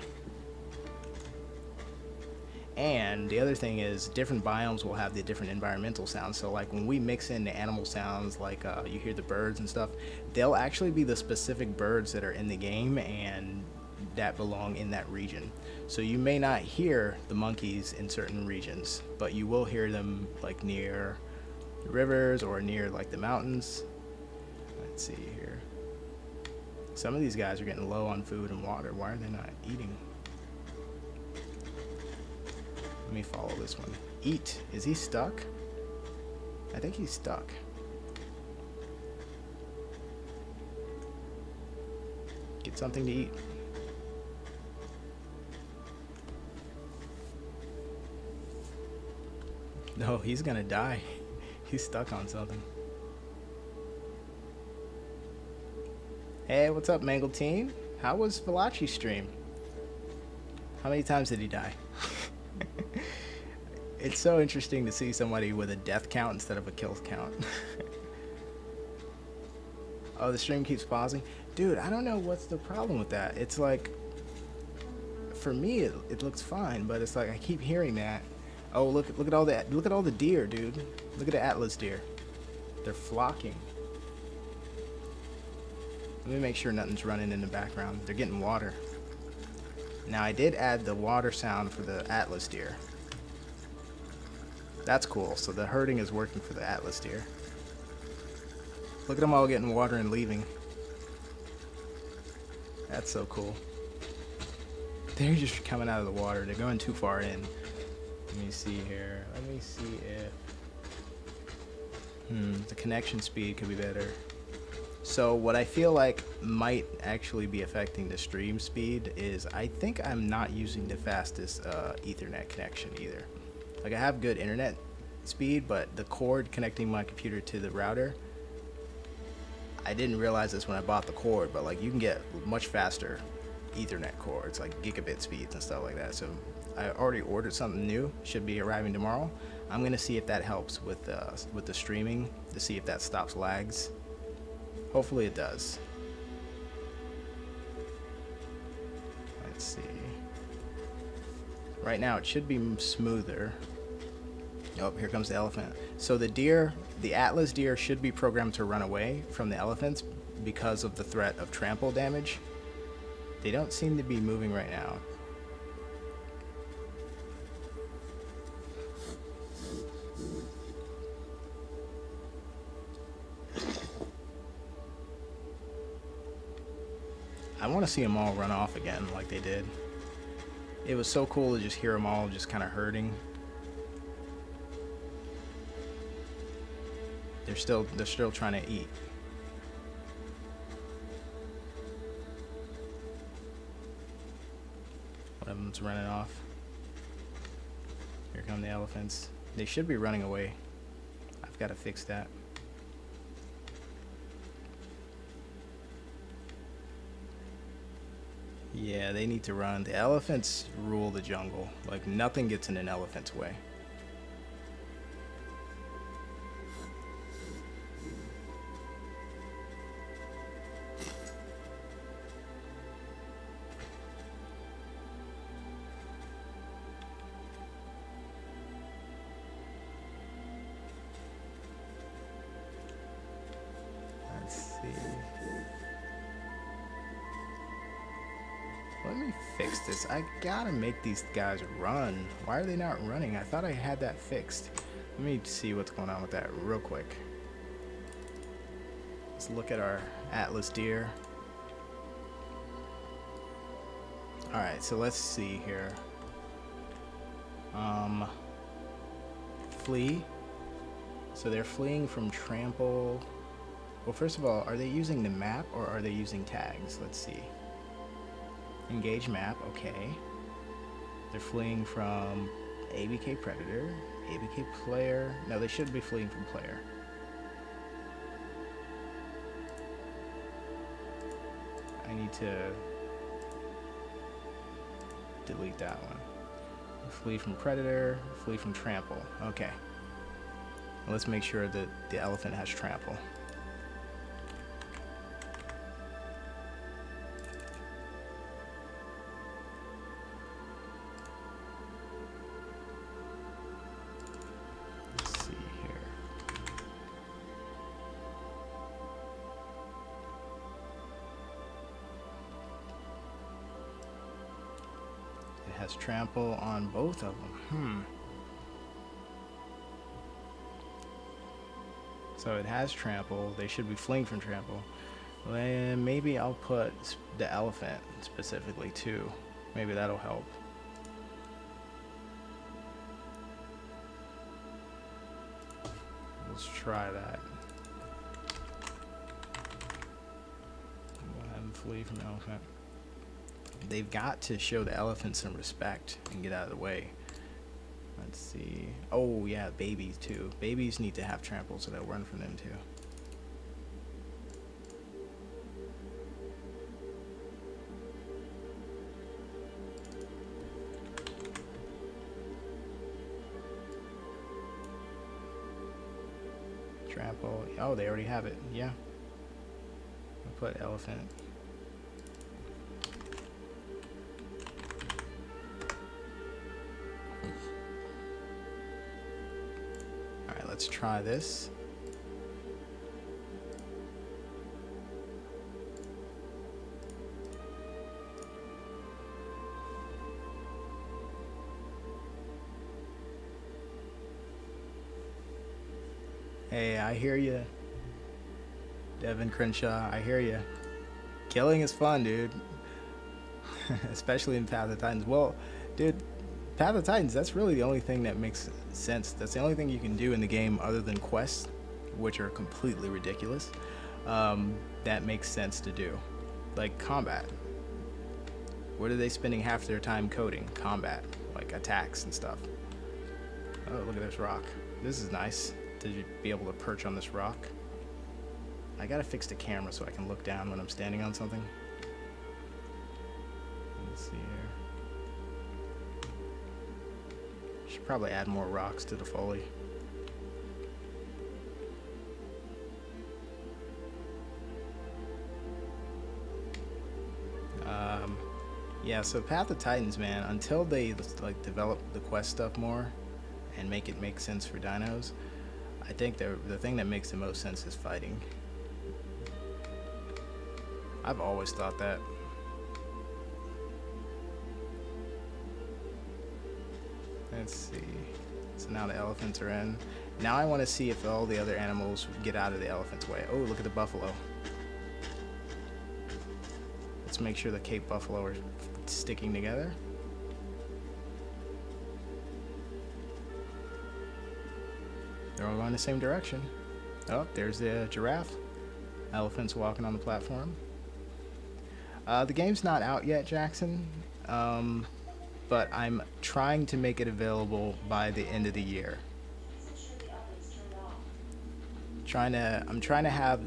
Speaker 1: And the other thing is different biomes will have the different environmental sounds. So like when we mix in the animal sounds, like you hear the birds and stuff, they'll actually be the specific birds that are in the game and that belong in that region. So you may not hear the monkeys in certain regions, but you will hear them like near rivers or near like the mountains. Let's see here. Some of these guys are getting low on food and water. Why are they not eating? Let me follow this one. Eat. Is he stuck? I think he's stuck. Get something to eat. No, he's gonna die. He's stuck on something. Hey, what's up, Mangle Team? How was Valachi's stream? How many times did he die? It's so interesting to see somebody with a death count instead of a kill count. Oh, the stream keeps pausing. Dude, I don't know what's the problem with that. It's like, for me, it looks fine, but it's like I keep hearing that. Oh, look at all that. Look at all the deer, dude. Look at the Atlas deer. They're flocking. Let me make sure nothing's running in the background. They're getting water. Now, I did add the water sound for the Atlas deer. That's cool. So the herding is working for the Atlas deer. Look at them all getting water and leaving. That's so cool. They're just coming out of the water. They're going too far in. Let me see here. Let me see if... the connection speed could be better. So what I feel like might actually be affecting the stream speed is I think I'm not using the fastest Ethernet connection either. Like, I have good internet speed, but the cord connecting my computer to the router, I didn't realize this when I bought the cord, but like, you can get much faster Ethernet cords, like gigabit speeds and stuff like that. So I already ordered something new, should be arriving tomorrow. I'm gonna see if that helps with the streaming, to see if that stops lags. Hopefully it does. Let's see. Right now it should be smoother. Oh, here comes the elephant. So the deer, the Atlas deer, should be programmed to run away from the elephants because of the threat of trample damage. They don't seem to be moving right now. I want to see them all run off again like they did. It was so cool to just hear them all just kind of herding. They're still trying to eat. One of them's running off. Here come the elephants. They should be running away. I've got to fix that. Yeah, they need to run. The elephants rule the jungle. Like, nothing gets in an elephant's way. Let's see. Let me fix this. I gotta make these guys run. Why are they not running? I thought I had that fixed. Let me see what's going on with that real quick. Let's look at our Atlas deer. Alright, so let's see here. Flee. So they're fleeing from trample. Well, first of all, are they using the map or are they using tags? Let's see. Engage map, okay. They're fleeing from ABK Predator, ABK Player. No, they should be fleeing from Player. I need to delete that one. Flee from Predator, flee from Trample. Okay. Let's make sure that the elephant has Trample. Has trample on both of them. So it has trample. They should be fleeing from trample. Then maybe I'll put the elephant specifically too. Maybe that'll help. Let's try that. We'll have him flee from the elephant. They've got to show the elephant some respect and get out of the way. Let's see. Oh yeah, babies too. Babies need to have trample so they'll run from them too. Trample. Oh, they already have it. Yeah. put elephant. Alright, let's try this. Hey, I hear you. Devin Crenshaw, I hear you. Killing is fun, dude. Especially in Path of Titans. Well, dude, Path of Titans, that's really the only thing that makes sense. That's the only thing you can do in the game other than quests, which are completely ridiculous, that makes sense to do. Like combat. What are they spending half their time coding? Combat. Like attacks and stuff. Oh, look at this rock. This is nice to be able to perch on this rock. I gotta fix the camera so I can look down when I'm standing on something. Let's see here. Should probably add more rocks to the foley. Yeah, so Path of Titans, man, until they like develop the quest stuff more and make it make sense for dinos, I think the thing that makes the most sense is fighting. I've always thought that. Let's see. So now the elephants are in. Now I want to see if all the other animals get out of the elephant's way. Oh, look at the buffalo. Let's make sure the Cape buffalo are sticking together. They're all going the same direction. Oh, there's the giraffe. Elephants walking on the platform. The game's not out yet, Jackson, but I'm trying to make it available by the end of the year. I'm trying to have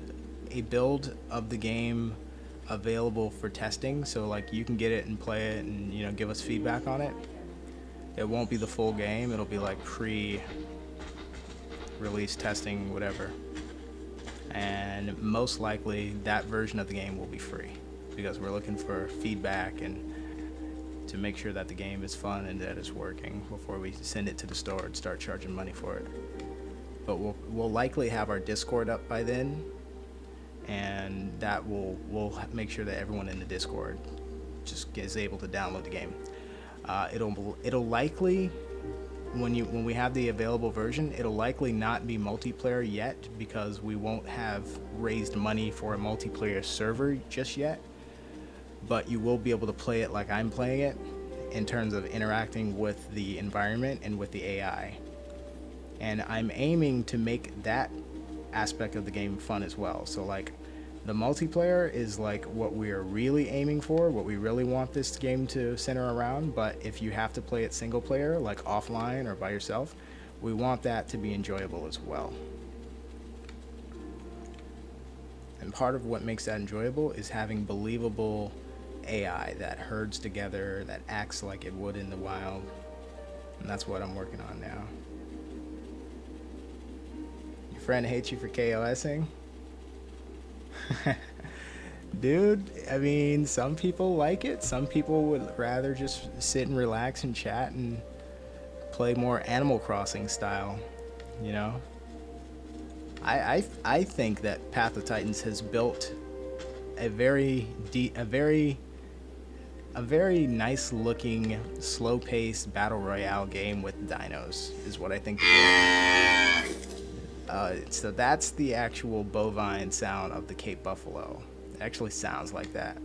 Speaker 1: a build of the game available for testing, so like you can get it and play it and, you know, give us feedback on it. It won't be the full game, it'll be like pre-release testing, whatever. And most likely that version of the game will be free, because we're looking for feedback and to make sure that the game is fun and that it's working before we send it to the store and start charging money for it. But we'll likely have our Discord up by then, and that we'll make sure that everyone in the Discord just is able to download the game. It'll likely, when we have the available version, it'll likely not be multiplayer yet, because we won't have raised money for a multiplayer server just yet. But you will be able to play it like I'm playing it, in terms of interacting with the environment and with the AI. And I'm aiming to make that aspect of the game fun as well. So like the multiplayer is like what we're really aiming for, what we really want this game to center around. But if you have to play it single player, like offline or by yourself, we want that to be enjoyable as well. And part of what makes that enjoyable is having believable AI that herds together, that acts like it would in the wild. And that's what I'm working on now. Your friend hates you for KOSing? Dude, I mean, some people like it. Some people would rather just sit and relax and chat and play more Animal Crossing style, you know? I think that Path of Titans has built a very nice looking, slow paced battle royale game with dinos, is what I think. So that's the actual bovine sound of the Cape buffalo. It actually sounds like that.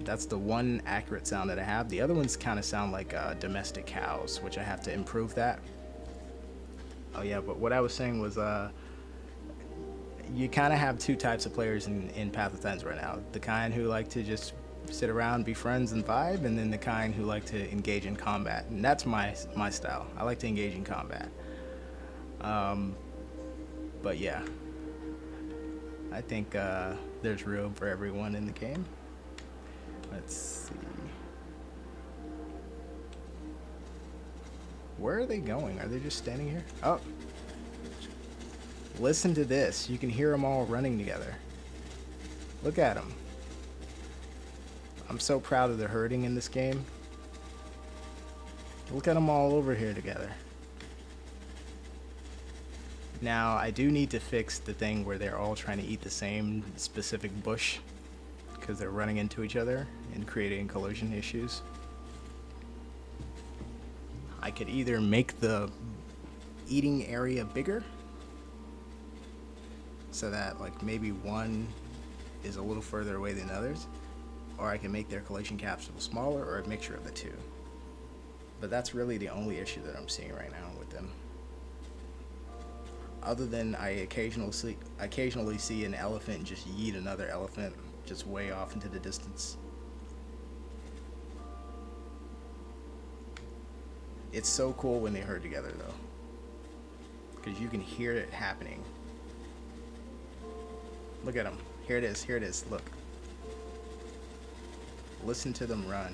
Speaker 1: That's the one accurate sound that I have. The other ones kind of sound like domestic cows, which I have to improve that. Oh yeah, but what I was saying was you kind of have two types of players in Path of Titans right now. The kind who like to just sit around, be friends, and vibe, and then the kind who like to engage in combat. And that's my style. I like to engage in combat. But yeah, I think there's room for everyone in the game. Let's see. Where are they going? Are they just standing here? Oh. Listen to this. You can hear them all running together. Look at them. I'm so proud of the herding in this game. Look at them all over here together. Now, I do need to fix the thing where they're all trying to eat the same specific bush because they're running into each other and creating collision issues. I could either make the eating area bigger so that like maybe one is a little further away than others, or I can make their collision capsule smaller, or a mixture of the two. But that's really the only issue that I'm seeing right now with them. Other than I occasionally see an elephant just yeet another elephant just way off into the distance. It's so cool when they herd together though, because you can hear it happening. Look at them. Here it is. Here it is. Look. Listen to them run.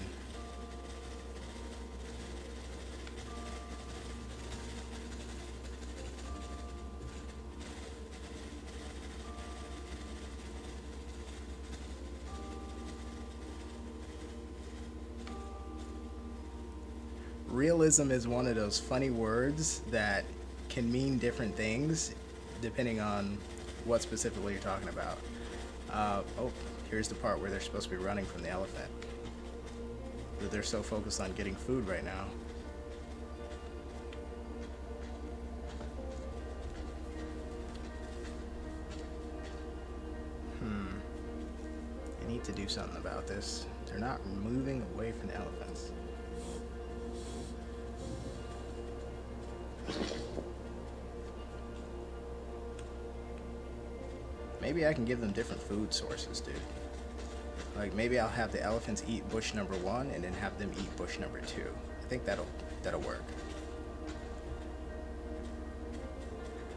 Speaker 1: Realism is one of those funny words that can mean different things depending on what specifically you're talking about. Oh, here's the part where they're supposed to be running from the elephant. But they're so focused on getting food right now. I need to do something about this. They're not moving away from the elephants. Maybe I can give them different food sources, dude. Like maybe I'll have the elephants eat bush number 1 and then have them eat bush number 2. I think that'll work.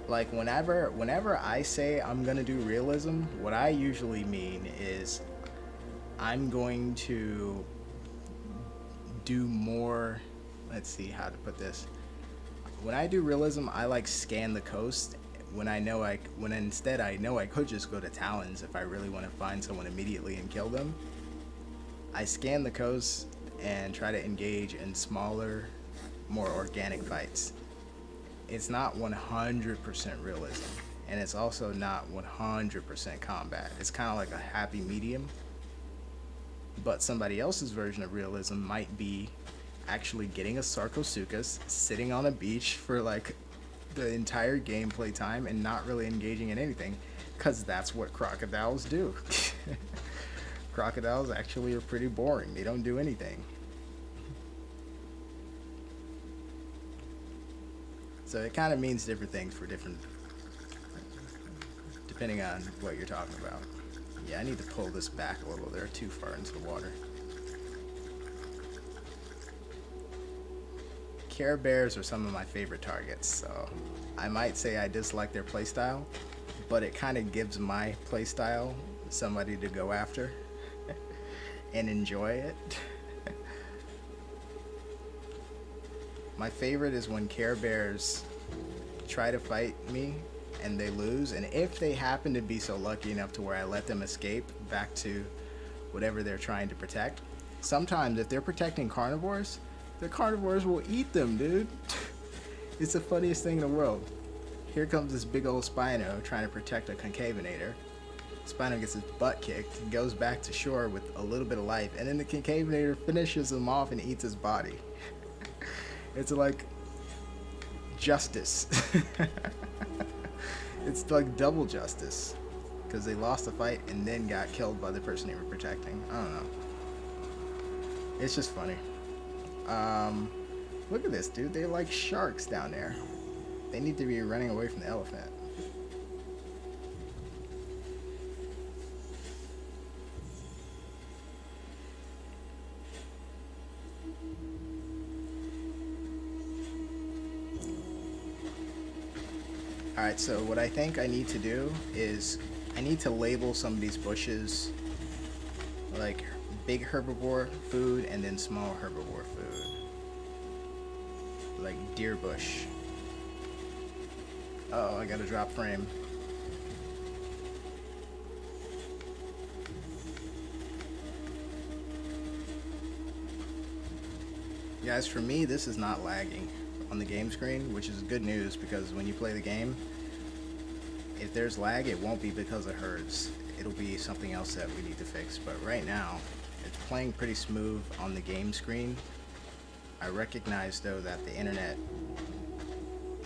Speaker 1: Like whenever I say I'm gonna do realism, what I usually mean is I'm going to do more. Let's see how to put this. When I do realism, I like scan the coast. When instead I know I could just go to Talons if I really want to find someone immediately and kill them. I scan the coast and try to engage in smaller, more organic fights. It's not 100% realism, and it's also not 100% combat. It's kind of like a happy medium. But somebody else's version of realism might be actually getting a Sarcosuchus, sitting on a beach for like the entire gameplay time and not really engaging in anything, because that's what crocodiles do. Crocodiles actually are pretty boring. They don't do anything. So it kind of means different things for different, depending on what you're talking about. Yeah, I need to pull this back a little. They're too far into the water. Care Bears are some of my favorite targets, so I might say I dislike their playstyle, but it kind of gives my playstyle somebody to go after and enjoy it. My favorite is when Care Bears try to fight me and they lose, and if they happen to be so lucky enough to where I let them escape back to whatever they're trying to protect, sometimes if they're protecting carnivores, the carnivores will eat them, dude. It's the funniest thing in the world. Here comes this big old Spino trying to protect a Concavenator. Spino gets his butt kicked, goes back to shore with a little bit of life, and then the Concavenator finishes him off and eats his body. It's like justice. It's like double justice, because they lost the fight and then got killed by the person they were protecting. I don't know. It's just funny. Look at this, dude. They're like sharks down there. They need to be running away from the elephant. Alright, so what I think I need to do is I need to label some of these bushes like big herbivore food and then small herbivore food. Like deer bush. Oh, I gotta drop frame. Guys, for me, this is not lagging on the game screen, which is good news because when you play the game, if there's lag, it won't be because of hertz. It'll be something else that we need to fix. But right now, it's playing pretty smooth on the game screen. I recognize, though, that the internet,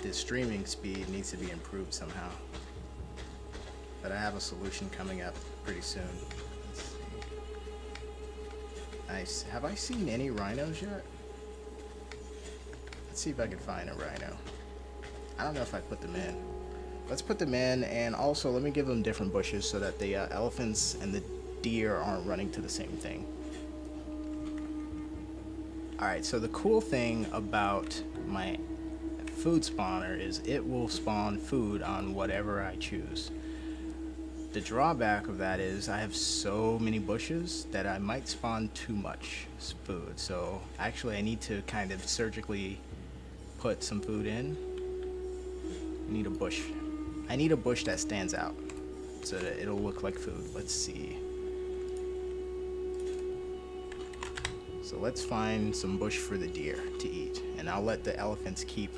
Speaker 1: the streaming speed needs to be improved somehow. But I have a solution coming up pretty soon. Let's see. Nice. Have I seen any rhinos yet? Let's see if I can find a rhino. I don't know if I put them in. Let's put them in, and also let me give them different bushes so that the elephants and the deer aren't running to the same thing. Alright, so the cool thing about my food spawner is it will spawn food on whatever I choose. The drawback of that is I have so many bushes that I might spawn too much food. So actually I need to kind of surgically put some food in. I need a bush. I need a bush that stands out so that it'll look like food. Let's see. So let's find some bush for the deer to eat. And I'll let the elephants keep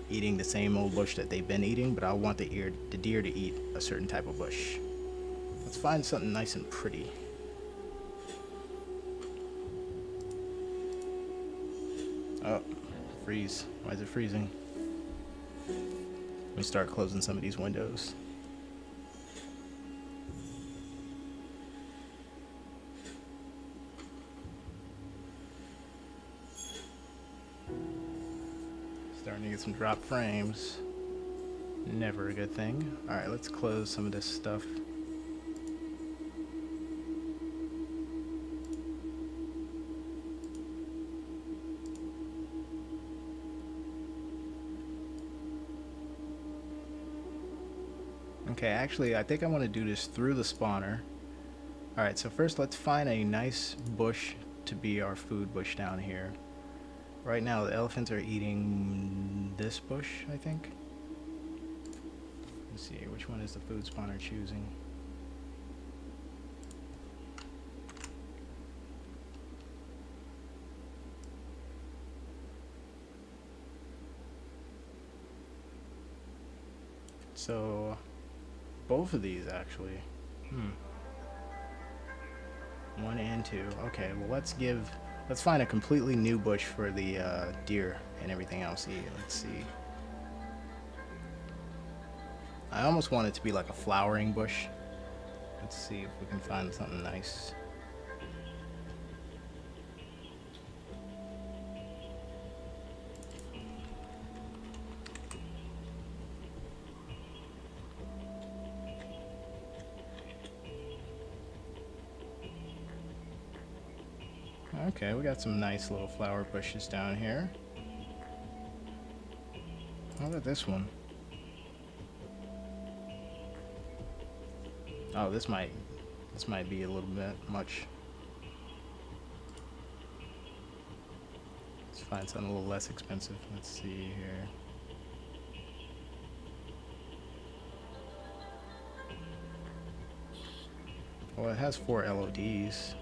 Speaker 1: eating the same old bush that they've been eating, but I want the deer to eat a certain type of bush. Let's find something nice and pretty. Oh, freeze. Why is it freezing? Let me start closing some of these windows. Starting to get some drop frames. Never a good thing. Alright, let's close some of this stuff. Okay, actually, I think I want to do this through the spawner. Alright, so first let's find a nice bush to be our food bush down here. Right now, the elephants are eating this bush, I think. Let's see, which one is the food spawner choosing? So, both of these actually. 1 and 2. Okay, well let's find a completely new bush for the deer and everything else to eat. Let's see. I almost want it to be like a flowering bush. Let's see if we can find something nice. Okay, we got some nice little flower bushes down here. How about this one? Oh, this might be a little bit much. Let's find something a little less expensive. Let's see here. Well, it has 4 LODs.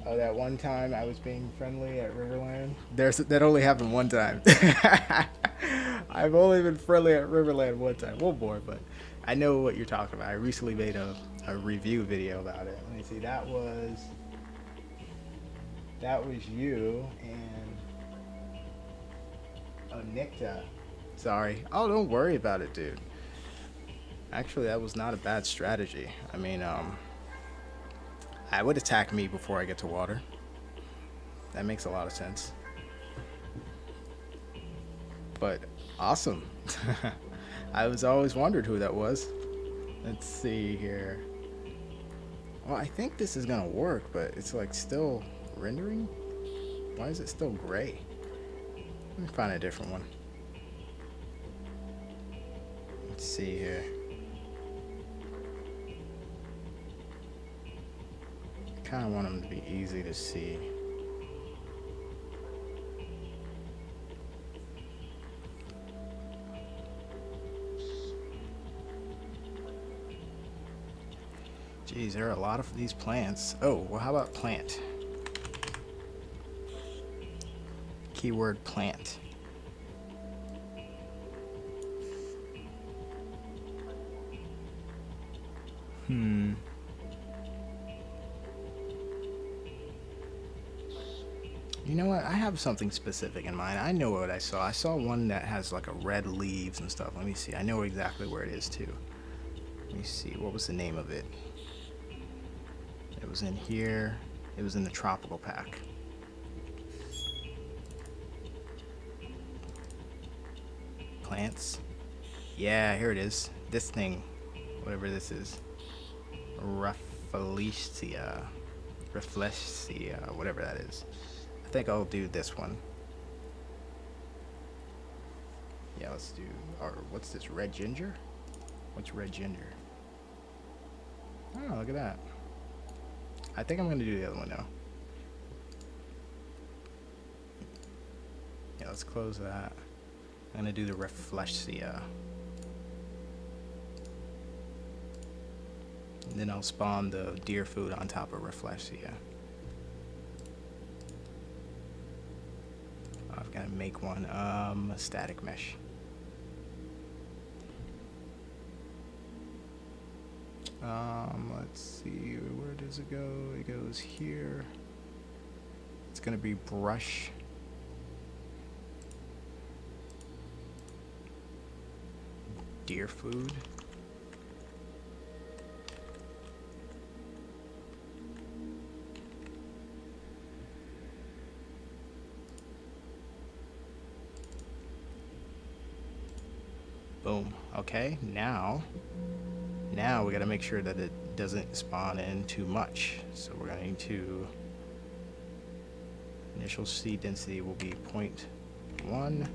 Speaker 1: Oh, that one time I was being friendly at Riverland? That only happened one time. I've only been friendly at Riverland one time. One more, but I know what you're talking about. I recently made a review video about it. Let me see. That was you and Nikta. Sorry. Oh, don't worry about it, dude. Actually, that was not a bad strategy. I mean, I would attack me before I get to water. That makes a lot of sense. But awesome. I was always wondered who that was. Let's see here. Well, I think this is gonna work, but it's like still rendering. Why is it still gray? Let me find a different one. Let's see here. Kind of want them to be easy to see. Geez, there are a lot of these plants. Oh, well, how about plant? Keyword plant. You know what? I have something specific in mind. I know what I saw. I saw one that has like a red leaves and stuff. Let me see. I know exactly where it is too. Let me see. What was the name of it? It was in here. It was in the tropical pack. Plants. Yeah, here it is. This thing, whatever this is. Rafflesia. Rafflesia, whatever that is. I think I'll do this one. Yeah, let's do, or what's this, red ginger? What's red ginger? Oh, look at that. I think I'm going to do the other one now. Yeah, let's close that. I'm going to do the Rafflesia. And then I'll spawn the deer food on top of Rafflesia. I've got to make one, a static mesh. Let's see, where does it go? It goes here. It's gonna be brush. Deer food. Boom. Okay, now we gotta make sure that it doesn't spawn in too much. So we're going to, initial seed density will be 0.1.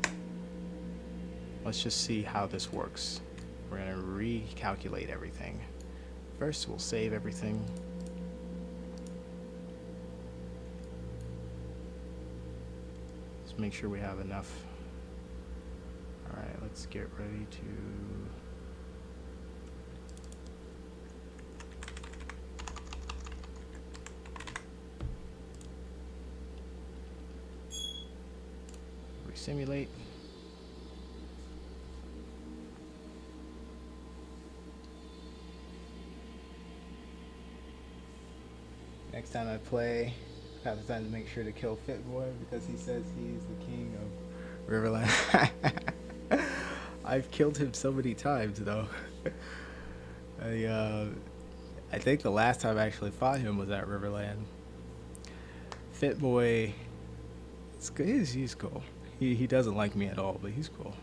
Speaker 1: Let's just see how this works. We're gonna recalculate everything. First, we'll save everything. Let's make sure we have enough. All right, let's get ready to simulate. Next time I play, I have the time to make sure to kill Fitboy because he says he's the king of Riverland. I've killed him so many times though. I think the last time I actually fought him was at Riverland. Fitboy, it's good. He's cool. He doesn't like me at all, but he's cool.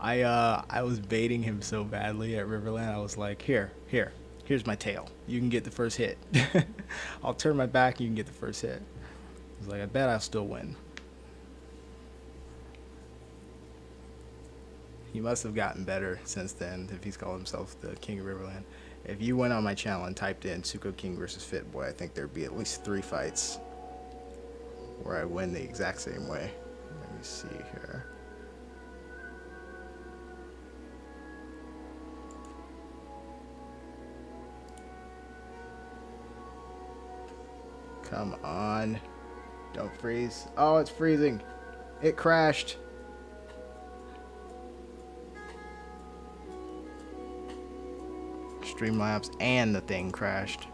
Speaker 1: I was baiting him so badly at Riverland. I was like, here's my tail. You can get the first hit. I'll turn my back. You can get the first hit. I was like, I bet I'll still win. He must have gotten better since then if he's called himself the King of Riverland. If you went on my channel and typed in Suko King versus Fitboy, I think there'd be at least 3 fights where I win the exact same way. Let me see here. Come on. Don't freeze. Oh, it's freezing. It crashed. Streamlabs and the thing crashed.